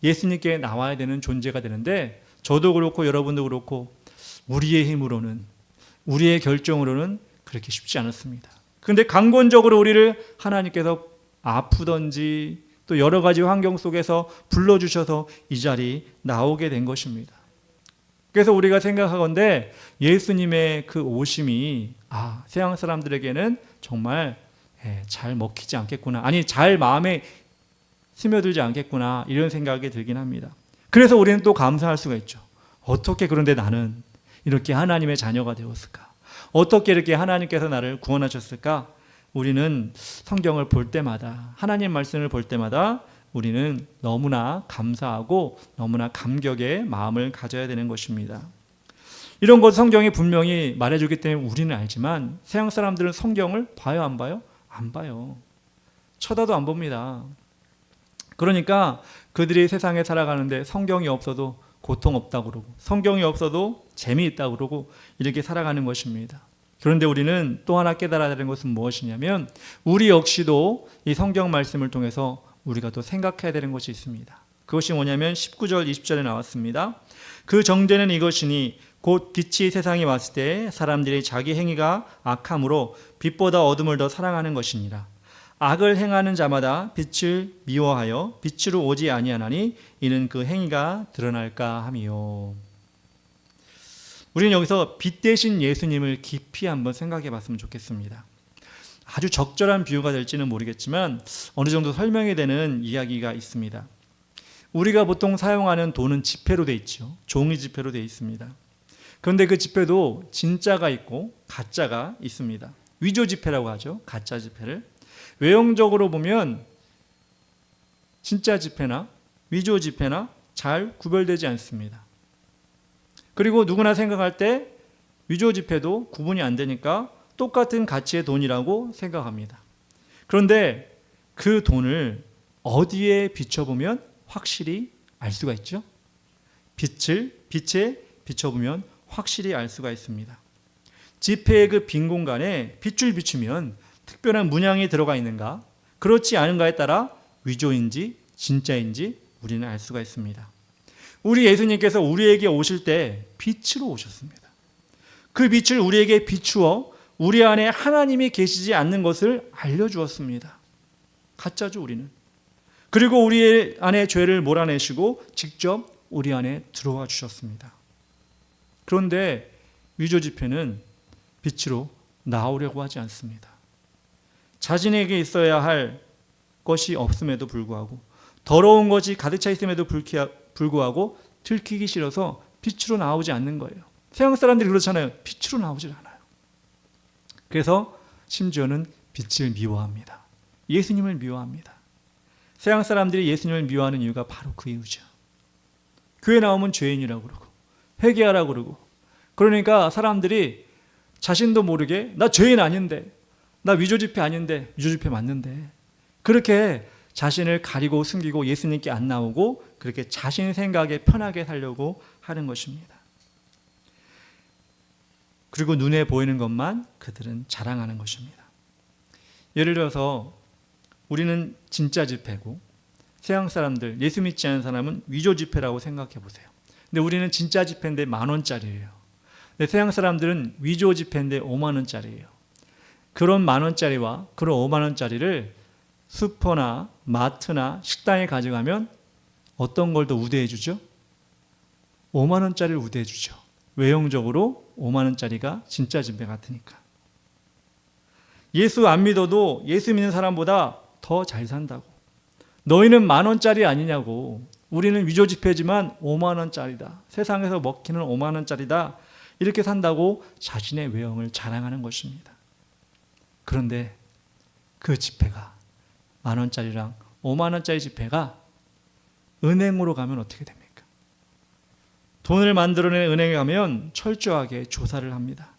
Speaker 1: 예수님께 나와야 되는 존재가 되는데, 저도 그렇고 여러분도 그렇고 우리의 힘으로는, 우리의 결정으로는 그렇게 쉽지 않았습니다. 그런데 강권적으로 우리를 하나님께서 아프던지 또 여러 가지 환경 속에서 불러주셔서 이 자리 나오게 된 것입니다. 그래서 우리가 생각하건대 예수님의 그 오심이 세상 사람들에게는 정말 잘 먹히지 않겠구나, 아니 잘 마음에 스며들지 않겠구나, 이런 생각이 들긴 합니다. 그래서 우리는 또 감사할 수가 있죠. 어떻게 그런데 나는 이렇게 하나님의 자녀가 되었을까? 어떻게 이렇게 하나님께서 나를 구원하셨을까? 우리는 성경을 볼 때마다, 하나님 말씀을 볼 때마다 우리는 너무나 감사하고 너무나 감격의 마음을 가져야 되는 것입니다. 이런 것 성경이 분명히 말해주기 때문에 우리는 알지만 서양 사람들은 성경을 봐요, 안 봐요? 안 봐요. 쳐다도 안 봅니다. 그러니까 그들이 세상에 살아가는데 성경이 없어도 고통 없다고 그러고 성경이 없어도 재미있다고 그러고 이렇게 살아가는 것입니다. 그런데 우리는 또 하나 깨달아야 되는 것은 무엇이냐면, 우리 역시도 이 성경 말씀을 통해서 우리가 또 생각해야 되는 것이 있습니다. 그것이 뭐냐면 19절 20절에 나왔습니다. 그 정죄는 이것이니 곧 빛이 세상에 왔을 때 사람들이 자기 행위가 악함으로 빛보다 어둠을 더 사랑하는 것이니라. 악을 행하는 자마다 빛을 미워하여 빛으로 오지 아니하나니 이는 그 행위가 드러날까 함이요. 우리는 여기서 빛 대신 예수님을 깊이 한번 생각해 봤으면 좋겠습니다. 아주 적절한 비유가 될지는 모르겠지만 어느 정도 설명이 되는 이야기가 있습니다. 우리가 보통 사용하는 돈은 지폐로 되어 있죠. 종이 지폐로 되어 있습니다. 그런데 그 지폐도 진짜가 있고 가짜가 있습니다. 위조 지폐라고 하죠. 가짜 지폐를. 외형적으로 보면 진짜 지폐나 위조 지폐나 잘 구별되지 않습니다. 그리고 누구나 생각할 때 위조 지폐도 구분이 안 되니까 똑같은 가치의 돈이라고 생각합니다. 그런데 그 돈을 어디에 비춰보면 확실히 알 수가 있죠? 빛에 비춰보면 확실히 알 수가 있습니다. 지폐의 그 빈 공간에 빛을 비추면 특별한 문양이 들어가 있는가, 그렇지 않은가에 따라 위조인지 진짜인지 우리는 알 수가 있습니다. 우리 예수님께서 우리에게 오실 때 빛으로 오셨습니다. 그 빛을 우리에게 비추어 우리 안에 하나님이 계시지 않는 것을 알려주었습니다. 가짜죠, 우리는. 그리고 우리 안에 죄를 몰아내시고 직접 우리 안에 들어와 주셨습니다. 그런데 위조 지폐는 빛으로 나오려고 하지 않습니다. 자신에게 있어야 할 것이 없음에도 불구하고, 더러운 것이 가득 차 있음에도 불구하고 들키기 싫어서 빛으로 나오지 않는 거예요. 서양 사람들이 그렇잖아요. 빛으로 나오질 않아요. 그래서 심지어는 빛을 미워합니다. 예수님을 미워합니다. 서양 사람들이 예수님을 미워하는 이유가 바로 그 이유죠. 교회 나오면 죄인이라고 그러고 회개하라고 그러고, 그러니까 사람들이 자신도 모르게 나 죄인 아닌데, 나 위조 지폐 아닌데, 위조 지폐 맞는데, 그렇게 자신을 가리고 숨기고 예수님께 안 나오고 그렇게 자신 생각에 편하게 살려고 하는 것입니다. 그리고 눈에 보이는 것만 그들은 자랑하는 것입니다. 예를 들어서 우리는 진짜 지폐고 서양 사람들, 예수 믿지 않는 사람은 위조 지폐라고 생각해 보세요. 근데 우리는 진짜 지폐인데 10,000원짜리예요. 근데 서양 사람들은 위조 지폐인데 50,000원짜리예요. 그런 10,000원짜리와 그런 50,000원짜리를 슈퍼나 마트나 식당에 가져가면 어떤 걸 더 우대해 주죠? 50,000원짜리를 우대해 주죠. 외형적으로 50,000원짜리가 진짜 지폐 같으니까. 예수 안 믿어도 예수 믿는 사람보다 더 잘 산다고. 너희는 10,000원짜리 아니냐고. 우리는 위조 지폐지만 5만 원짜리다. 세상에서 먹히는 5만 원짜리다. 이렇게 산다고 자신의 외형을 자랑하는 것입니다. 그런데 그 지폐가 만 원짜리랑 5만 원짜리 지폐가 은행으로 가면 어떻게 됩니까? 돈을 만들어낸 은행에 가면 철저하게 조사를 합니다.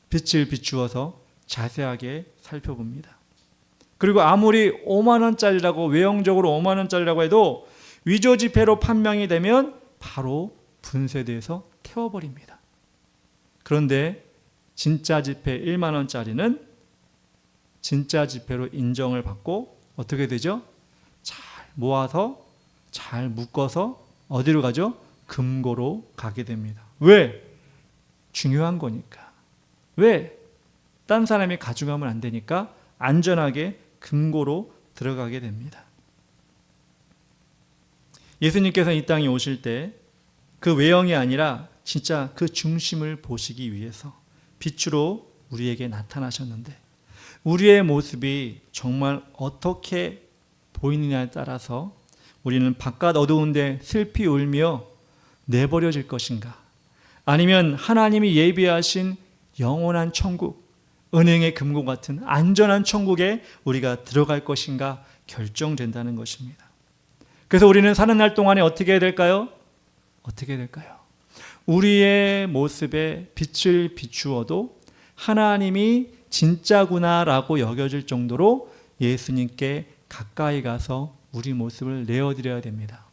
Speaker 1: 빛을 비추어서 자세하게 살펴봅니다. 그리고 아무리 5만 원짜리라고 외형적으로 5만 원짜리라고 해도 위조 지폐로 판명이 되면 바로 분쇄돼서 태워버립니다. 그런데 진짜 지폐 1만 원짜리는 진짜 지폐로 인정을 받고 어떻게 되죠? 잘 모아서 잘 묶어서 어디로 가죠? 금고로 가게 됩니다. 왜? 중요한 거니까. 왜? 딴 사람이 가져가면 안 되니까 안전하게 금고로 들어가게 됩니다. 예수님께서 이 땅에 오실 때 그 외형이 아니라 진짜 그 중심을 보시기 위해서 빛으로 우리에게 나타나셨는데 우리의 모습이 정말 어떻게 보이느냐에 따라서 우리는 바깥 어두운데 슬피 울며 내버려질 것인가, 아니면 하나님이 예비하신 영원한 천국, 은행의 금고 같은 안전한 천국에 우리가 들어갈 것인가 결정된다는 것입니다. 그래서 우리는 사는 날 동안에 어떻게 해야 될까요? 어떻게 될까요? 우리의 모습에 빛을 비추어도 하나님이 진짜구나라고 여겨질 정도로 예수님께 가까이 가서 우리 모습을 내어드려야 됩니다.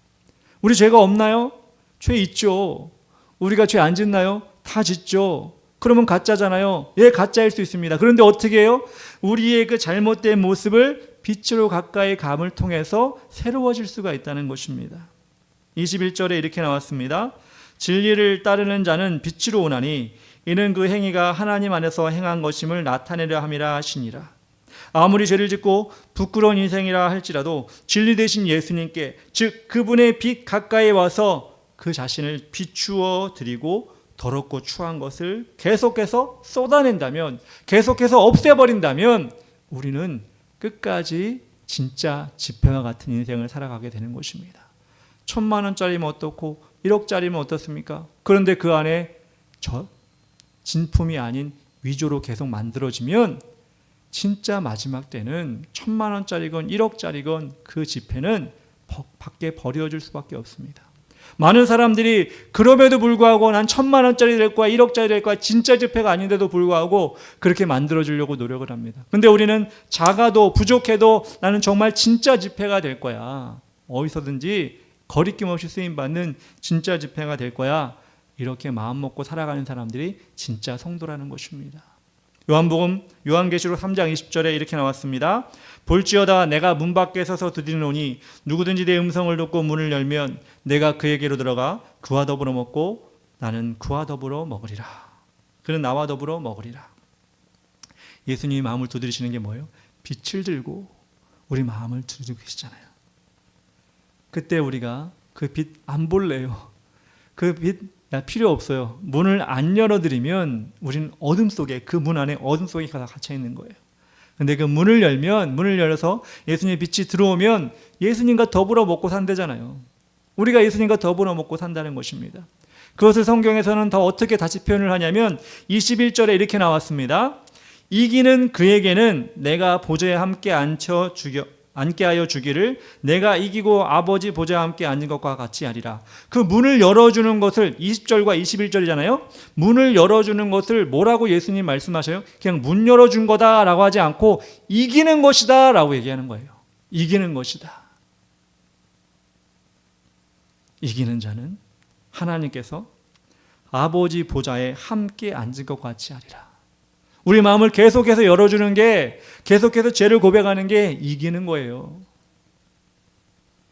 Speaker 1: 우리 죄가 없나요? 죄 있죠. 우리가 죄 안 짓나요? 다 짓죠. 그러면 가짜잖아요. 예, 가짜일 수 있습니다. 그런데 어떻게 해요? 우리의 그 잘못된 모습을 빛으로 가까이 감을 통해서 새로워질 수가 있다는 것입니다. 21절에 이렇게 나왔습니다. 진리를 따르는 자는 빛으로 오나니 이는 그 행위가 하나님 안에서 행한 것임을 나타내려 함이라 하시니라. 아무리 죄를 짓고 부끄러운 인생이라 할지라도 진리 되신 예수님께, 즉 그분의 빛 가까이 와서 그 자신을 비추어 드리고 더럽고 추한 것을 계속해서 쏟아낸다면, 계속해서 없애버린다면 우리는 끝까지 진짜 지폐와 같은 인생을 살아가게 되는 것입니다. 1,000만 원짜리면 어떻고 1억짜리면 어떻습니까? 그런데 그 안에 진품이 아닌 위조로 계속 만들어지면 진짜 마지막 때는 1,000만 원짜리건 1억짜리건 그 지폐는 밖에 버려질 수밖에 없습니다. 많은 사람들이 그럼에도 불구하고 난 1,000만 원짜리 될 거야, 1억짜리 될 거야, 진짜 지폐가 아닌데도 불구하고 그렇게 만들어주려고 노력을 합니다. 근데 우리는 작아도 부족해도 나는 정말 진짜 지폐가 될 거야, 어디서든지 거리낌 없이 쓰임받는 진짜 지폐가 될 거야, 이렇게 마음먹고 살아가는 사람들이 진짜 성도라는 것입니다. 요한계시록 3장 20절에 이렇게 나왔습니다. 볼지어다 내가 문 밖에 서서 두드리노니 누구든지 내 음성을 듣고 문을 열면 내가 그에게로 들어가 그와 더불어 먹고 나는 그와 더불어 먹으리라. 그는 나와 더불어 먹으리라. 예수님이 마음을 두드리시는 게 뭐예요? 빛을 들고 우리 마음을 두드리고 계시잖아요. 그때 우리가 그 빛 안 볼래요. 그 빛 필요 없어요. 문을 안 열어드리면 우리는 어둠 속에, 그 문 안에 어둠 속에 갇혀 있는 거예요. 근데 그 문을 열면, 문을 열어서 예수님의 빛이 들어오면 예수님과 더불어 먹고 산대잖아요. 우리가 예수님과 더불어 먹고 산다는 것입니다. 그것을 성경에서는 더 어떻게 다시 표현을 하냐면 21절에 이렇게 나왔습니다. 이기는 그에게는 내가 보좌에 함께 앉게 하여 주기를 내가 이기고 아버지 보좌에 함께 앉은 것과 같이 하리라. 그 문을 열어주는 것을 20절과 21절이잖아요. 문을 열어주는 것을 뭐라고 예수님 말씀하셔요? 그냥 문 열어준 거다라고 하지 않고 이기는 것이다 라고 얘기하는 거예요. 이기는 것이다. 이기는 자는 하나님께서 아버지 보좌에 함께 앉은 것과 같이 하리라. 우리 마음을 계속해서 열어주는 게, 계속해서 죄를 고백하는 게 이기는 거예요.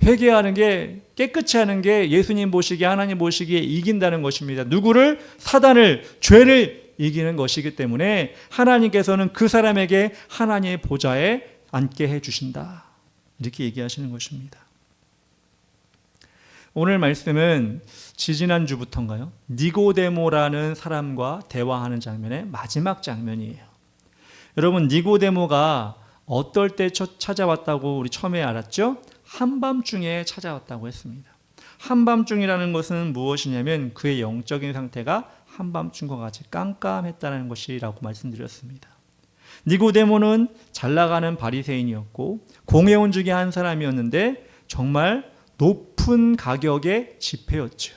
Speaker 1: 회개하는 게, 깨끗이 하는 게 예수님 보시기에, 하나님 보시기에 이긴다는 것입니다. 누구를? 사단을, 죄를 이기는 것이기 때문에 하나님께서는 그 사람에게 하나님의 보좌에 앉게 해주신다, 이렇게 얘기하시는 것입니다. 오늘 말씀은 지지난주부터인가요? 니고데모라는 사람과 대화하는 장면의 마지막 장면이에요. 여러분, 니고데모가 어떨 때 찾아왔다고 우리 처음에 알았죠? 한밤중에 찾아왔다고 했습니다. 한밤중이라는 것은 무엇이냐면 그의 영적인 상태가 한밤중과 같이 깜깜했다는 것이라고 말씀드렸습니다. 니고데모는 잘 나가는 바리새인이었고 공회원 중에 한 사람이었는데 정말 높은 가격의 지폐였죠.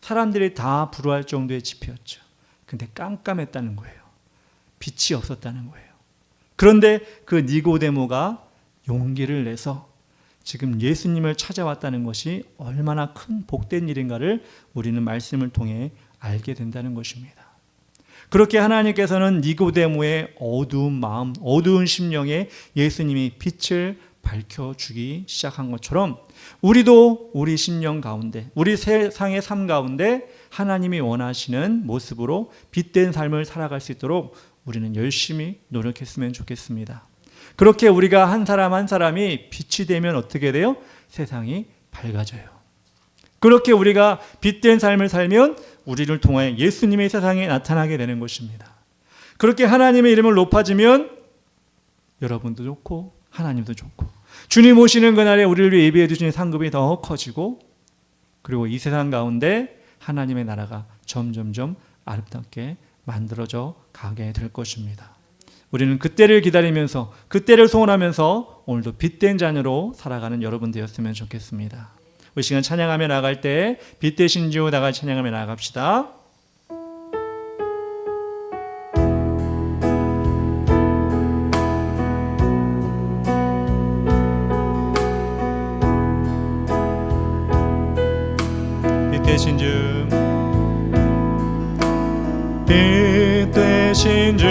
Speaker 1: 사람들이 다 부러워할 정도의 지폐였죠. 근데 깜깜했다는 거예요. 빛이 없었다는 거예요. 그런데 그 니고데모가 용기를 내서 지금 예수님을 찾아왔다는 것이 얼마나 큰 복된 일인가를 우리는 말씀을 통해 알게 된다는 것입니다. 그렇게 하나님께서는 니고데모의 어두운 마음, 어두운 심령에 예수님이 빛을 밝혀주기 시작한 것처럼 우리도 우리 심령 가운데, 우리 세상의 삶 가운데 하나님이 원하시는 모습으로 빛된 삶을 살아갈 수 있도록 우리는 열심히 노력했으면 좋겠습니다. 그렇게 우리가 한 사람 한 사람이 빛이 되면 어떻게 돼요? 세상이 밝아져요. 그렇게 우리가 빛된 삶을 살면 우리를 통하여 예수님의 세상에 나타나게 되는 것입니다. 그렇게 하나님의 이름을 높아지면 여러분도 좋고 하나님도 좋고 주님 오시는 그날에 우리를 위해 예비해 주신 상급이 더 커지고 그리고 이 세상 가운데 하나님의 나라가 점점점 아름답게 만들어져 가게 될 것입니다. 우리는 그때를 기다리면서 그때를 소원하면서 오늘도 빛된 자녀로 살아가는 여러분 되었으면 좋겠습니다. 우리 시간 찬양하며 나갈 때 빛 되신 주 다 같이 찬양하며 나갑시다. 빛 되신 주, 빛 되신 주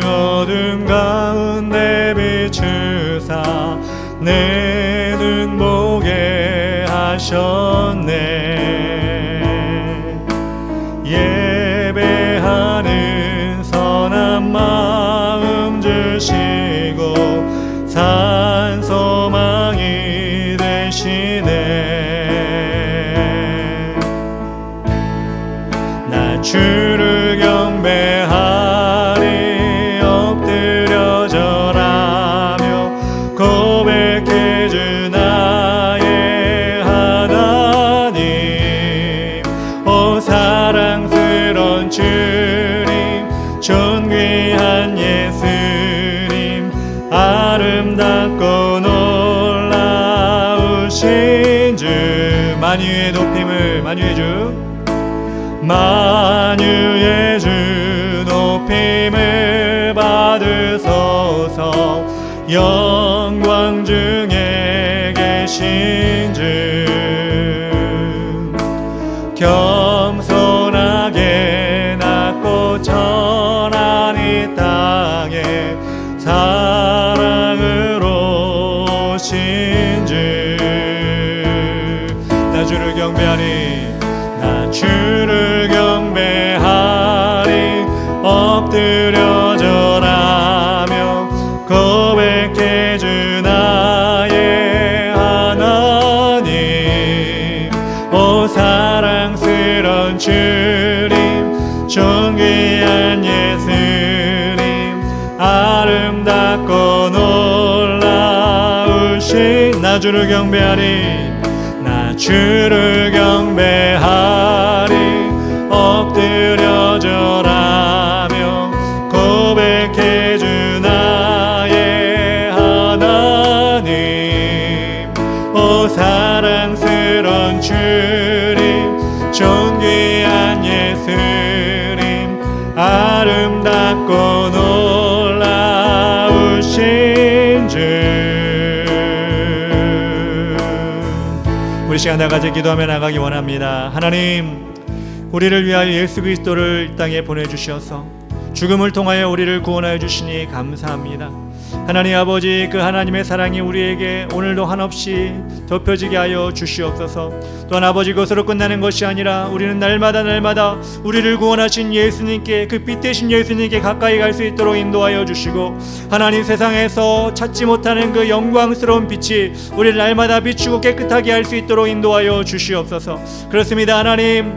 Speaker 1: 어둠 가운데 비추사 내 눈 보게 하셨네. 예배하는 선한 마음 주시고 산 소망이 되시네. 나 주를 경배하리 엎드려 절하며 고백해 주 나의 하나님. 오 사랑스러운 주님 존귀한 예수님 아름답고 놀라우신 주. 만유의 높임을 만유의 주 만유의 주 높임을 받으소서. 영광 중에 계신 주 겸손하게 낮고 천한 이 땅에 사랑으로 오신 주. 나 주를 경배하리 나 주를 경배하리 엎드려 절하며 고백해 주 나의 하나님. 오 사랑스러운 주님 존귀한 예수님 아름답고 놀라우신. 나 주를 경배하리 나 주를 경배하리 엎드려 절하며 고백해 주 나의 하나님. 오 사랑스러운 주님 존귀한 예수님 아름답고 놀라우신 주. 우리 시간 다 같이 기도하며 나가기 원합니다. 하나님, 우리를 위하여 예수 그리스도를 이 땅에 보내주셔서 죽음을 통하여 우리를 구원하여 주시니 감사합니다. 하나님 아버지, 그 하나님의 사랑이 우리에게 오늘도 한없이 덮여지게 하여 주시옵소서. 또한 아버지, 그것으로 끝나는 것이 아니라 우리는 날마다 우리를 구원하신 예수님께, 그 빛 되신 예수님께 가까이 갈 수 있도록 인도하여 주시고, 하나님 세상에서 찾지 못하는 그 영광스러운 빛이 우리를 날마다 비추고 깨끗하게 할 수 있도록 인도하여 주시옵소서. 그렇습니다. 하나님,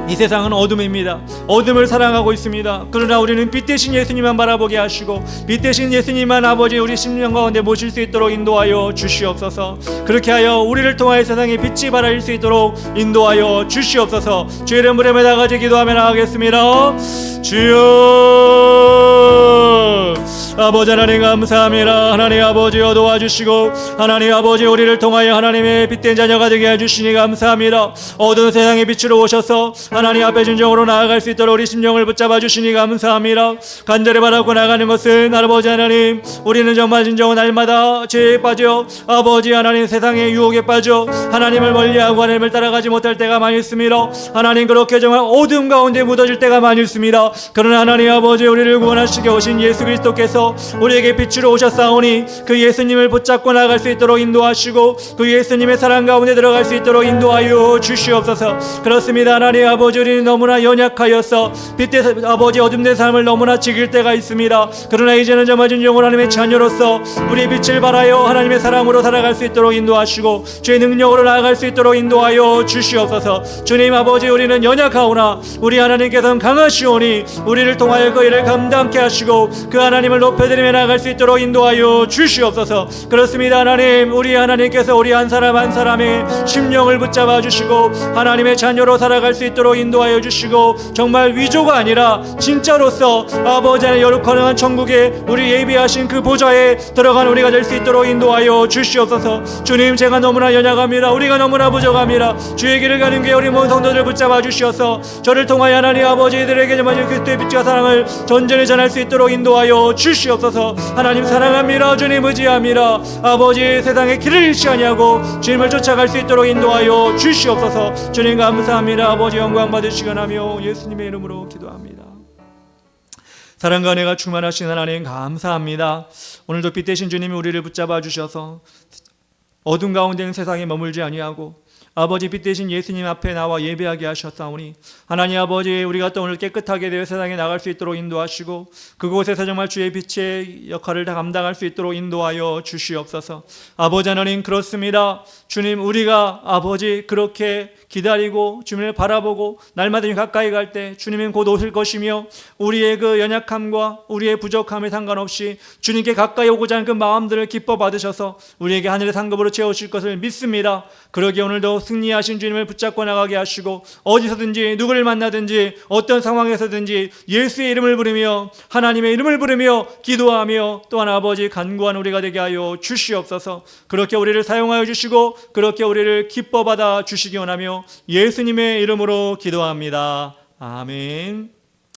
Speaker 1: 이 세상은 어둠입니다. 어둠을 사랑하고 있습니다. 그러나 우리는 빛 대신 예수님만 바라보게 하시고 빛 대신 예수님만 아버지 우리 심령 가운데 모실 수 있도록 인도하여 주시옵소서. 그렇게 하여 우리를 통하여 세상에 빛이 발할 수 있도록 인도하여 주시옵소서. 주의 이름 부르며 나가지 기도하며 나가겠습니다. 주여, 아버지 하나님 감사합니다. 하나님 아버지여 도와주시고 하나님 아버지 우리를 통하여 하나님의 빛된 자녀가 되게 해주시니 감사합니다. 어두운 세상의 빛으로 오셔서 하나님 앞에 진정으로 나아갈 수 있도록 우리 심령을 붙잡아 주시니 감사합니다. 간절히 바라고 나가는 것은 아버지 하나님, 우리는 정말 진정한 날마다 죄에 빠져 아버지 하나님 세상의 유혹에 빠져 하나님을 멀리하고 하나님을 따라가지 못할 때가 많이 있습니다. 하나님 그렇게 정말 어둠 가운데 묻어질 때가 많이 있습니다. 그러나 하나님 아버지 우리를 구원하시게 오신 예수 그리스도께서 우리에게 빛으로 오셨사오니 그 예수님을 붙잡고 나갈 수 있도록 인도하시고 그 예수님의 사랑 가운데 들어갈 수 있도록 인도하여 주시옵소서. 그렇습니다. 하나님 아버지 우리는 너무나 연약하여서 빛의 아버지 어둠된 삶을 너무나 즐길 때가 있습니다. 그러나 이제는 정말 진정으로 하나님의 자녀로서 우리의 빛을 발하여 하나님의 사랑으로 살아갈 수 있도록 인도하시고 주의 능력으로 나아갈 수 있도록 인도하여 주시옵소서. 주님 아버지 우리는 연약하오나 우리 하나님께서는 강하시오니 우리를 통하여 그 일을 감당케 하시고 그 하나님을 높여드리며 나아갈 수 있도록 인도하여 주시옵소서. 그렇습니다. 하나님 우리 하나님께서 우리 한 사람 한 사람의 심령을 붙잡아 주시고 하나님의 자녀로 살아갈 수 있도록 인도하여 주시고 정말 위조가 아니라 진짜로서 아버지 하나님 여룩하는 천국에 우리 예비하신 그 보좌에 들어간 우리가 될 수 있도록 인도하여 주시옵소서. 주님 제가 너무나 연약합니다. 우리가 너무나 부족합니다. 주의 길을 가는 게 우리 모든 성도들 붙잡아 주시어서 저를 통하여 하나님 아버지들에게 정말 그리스도의 빛과 사랑을 전전히 전할 수 있도록 인도하여 주시옵소서. 하나님 사랑합니다. 주님 의지합니다. 아버지 세상의 길을 잃지 아니하고 주님을 쫓아갈 수 있도록 인도하여 주시옵소서. 주님 감사합니다. 아버지 영광 받으시건하며 예수님의 이름으로 기도합니다. 사랑과 은혜가 충만하신 하나님 감사합니다. 오늘도 빛 대신 주님이 우리를 붙잡아 주셔서 어둠 가운데 있는 세상에 머물지 아니하고 아버지 빛 대신 예수님 앞에 나와 예배하게 하셨사오니 하나님 아버지 우리가 또 오늘 깨끗하게 되어 세상에 나갈 수 있도록 인도하시고 그곳에서 정말 주의 빛의 역할을 다 감당할 수 있도록 인도하여 주시옵소서. 아버지 하나님 그렇습니다. 주님 우리가 아버지 그렇게 기다리고 주님을 바라보고 날마다 가까이 갈 때 주님은 곧 오실 것이며 우리의 그 연약함과 우리의 부족함에 상관없이 주님께 가까이 오고자 하는 그 마음들을 기뻐 받으셔서 우리에게 하늘의 상급으로 채우실 것을 믿습니다. 그러기에 오늘도 승리하신 주님을 붙잡고 나가게 하시고 어디서든지 누구를 만나든지 어떤 상황에서든지 예수의 이름을 부르며 하나님의 이름을 부르며 기도하며 또한 아버지 간구한 우리가 되게 하여 주시옵소서. 그렇게 우리를 사용하여 주시고 그렇게 우리를 기뻐 받아 주시기 원하며 예수님의 이름으로 기도합니다. 아멘.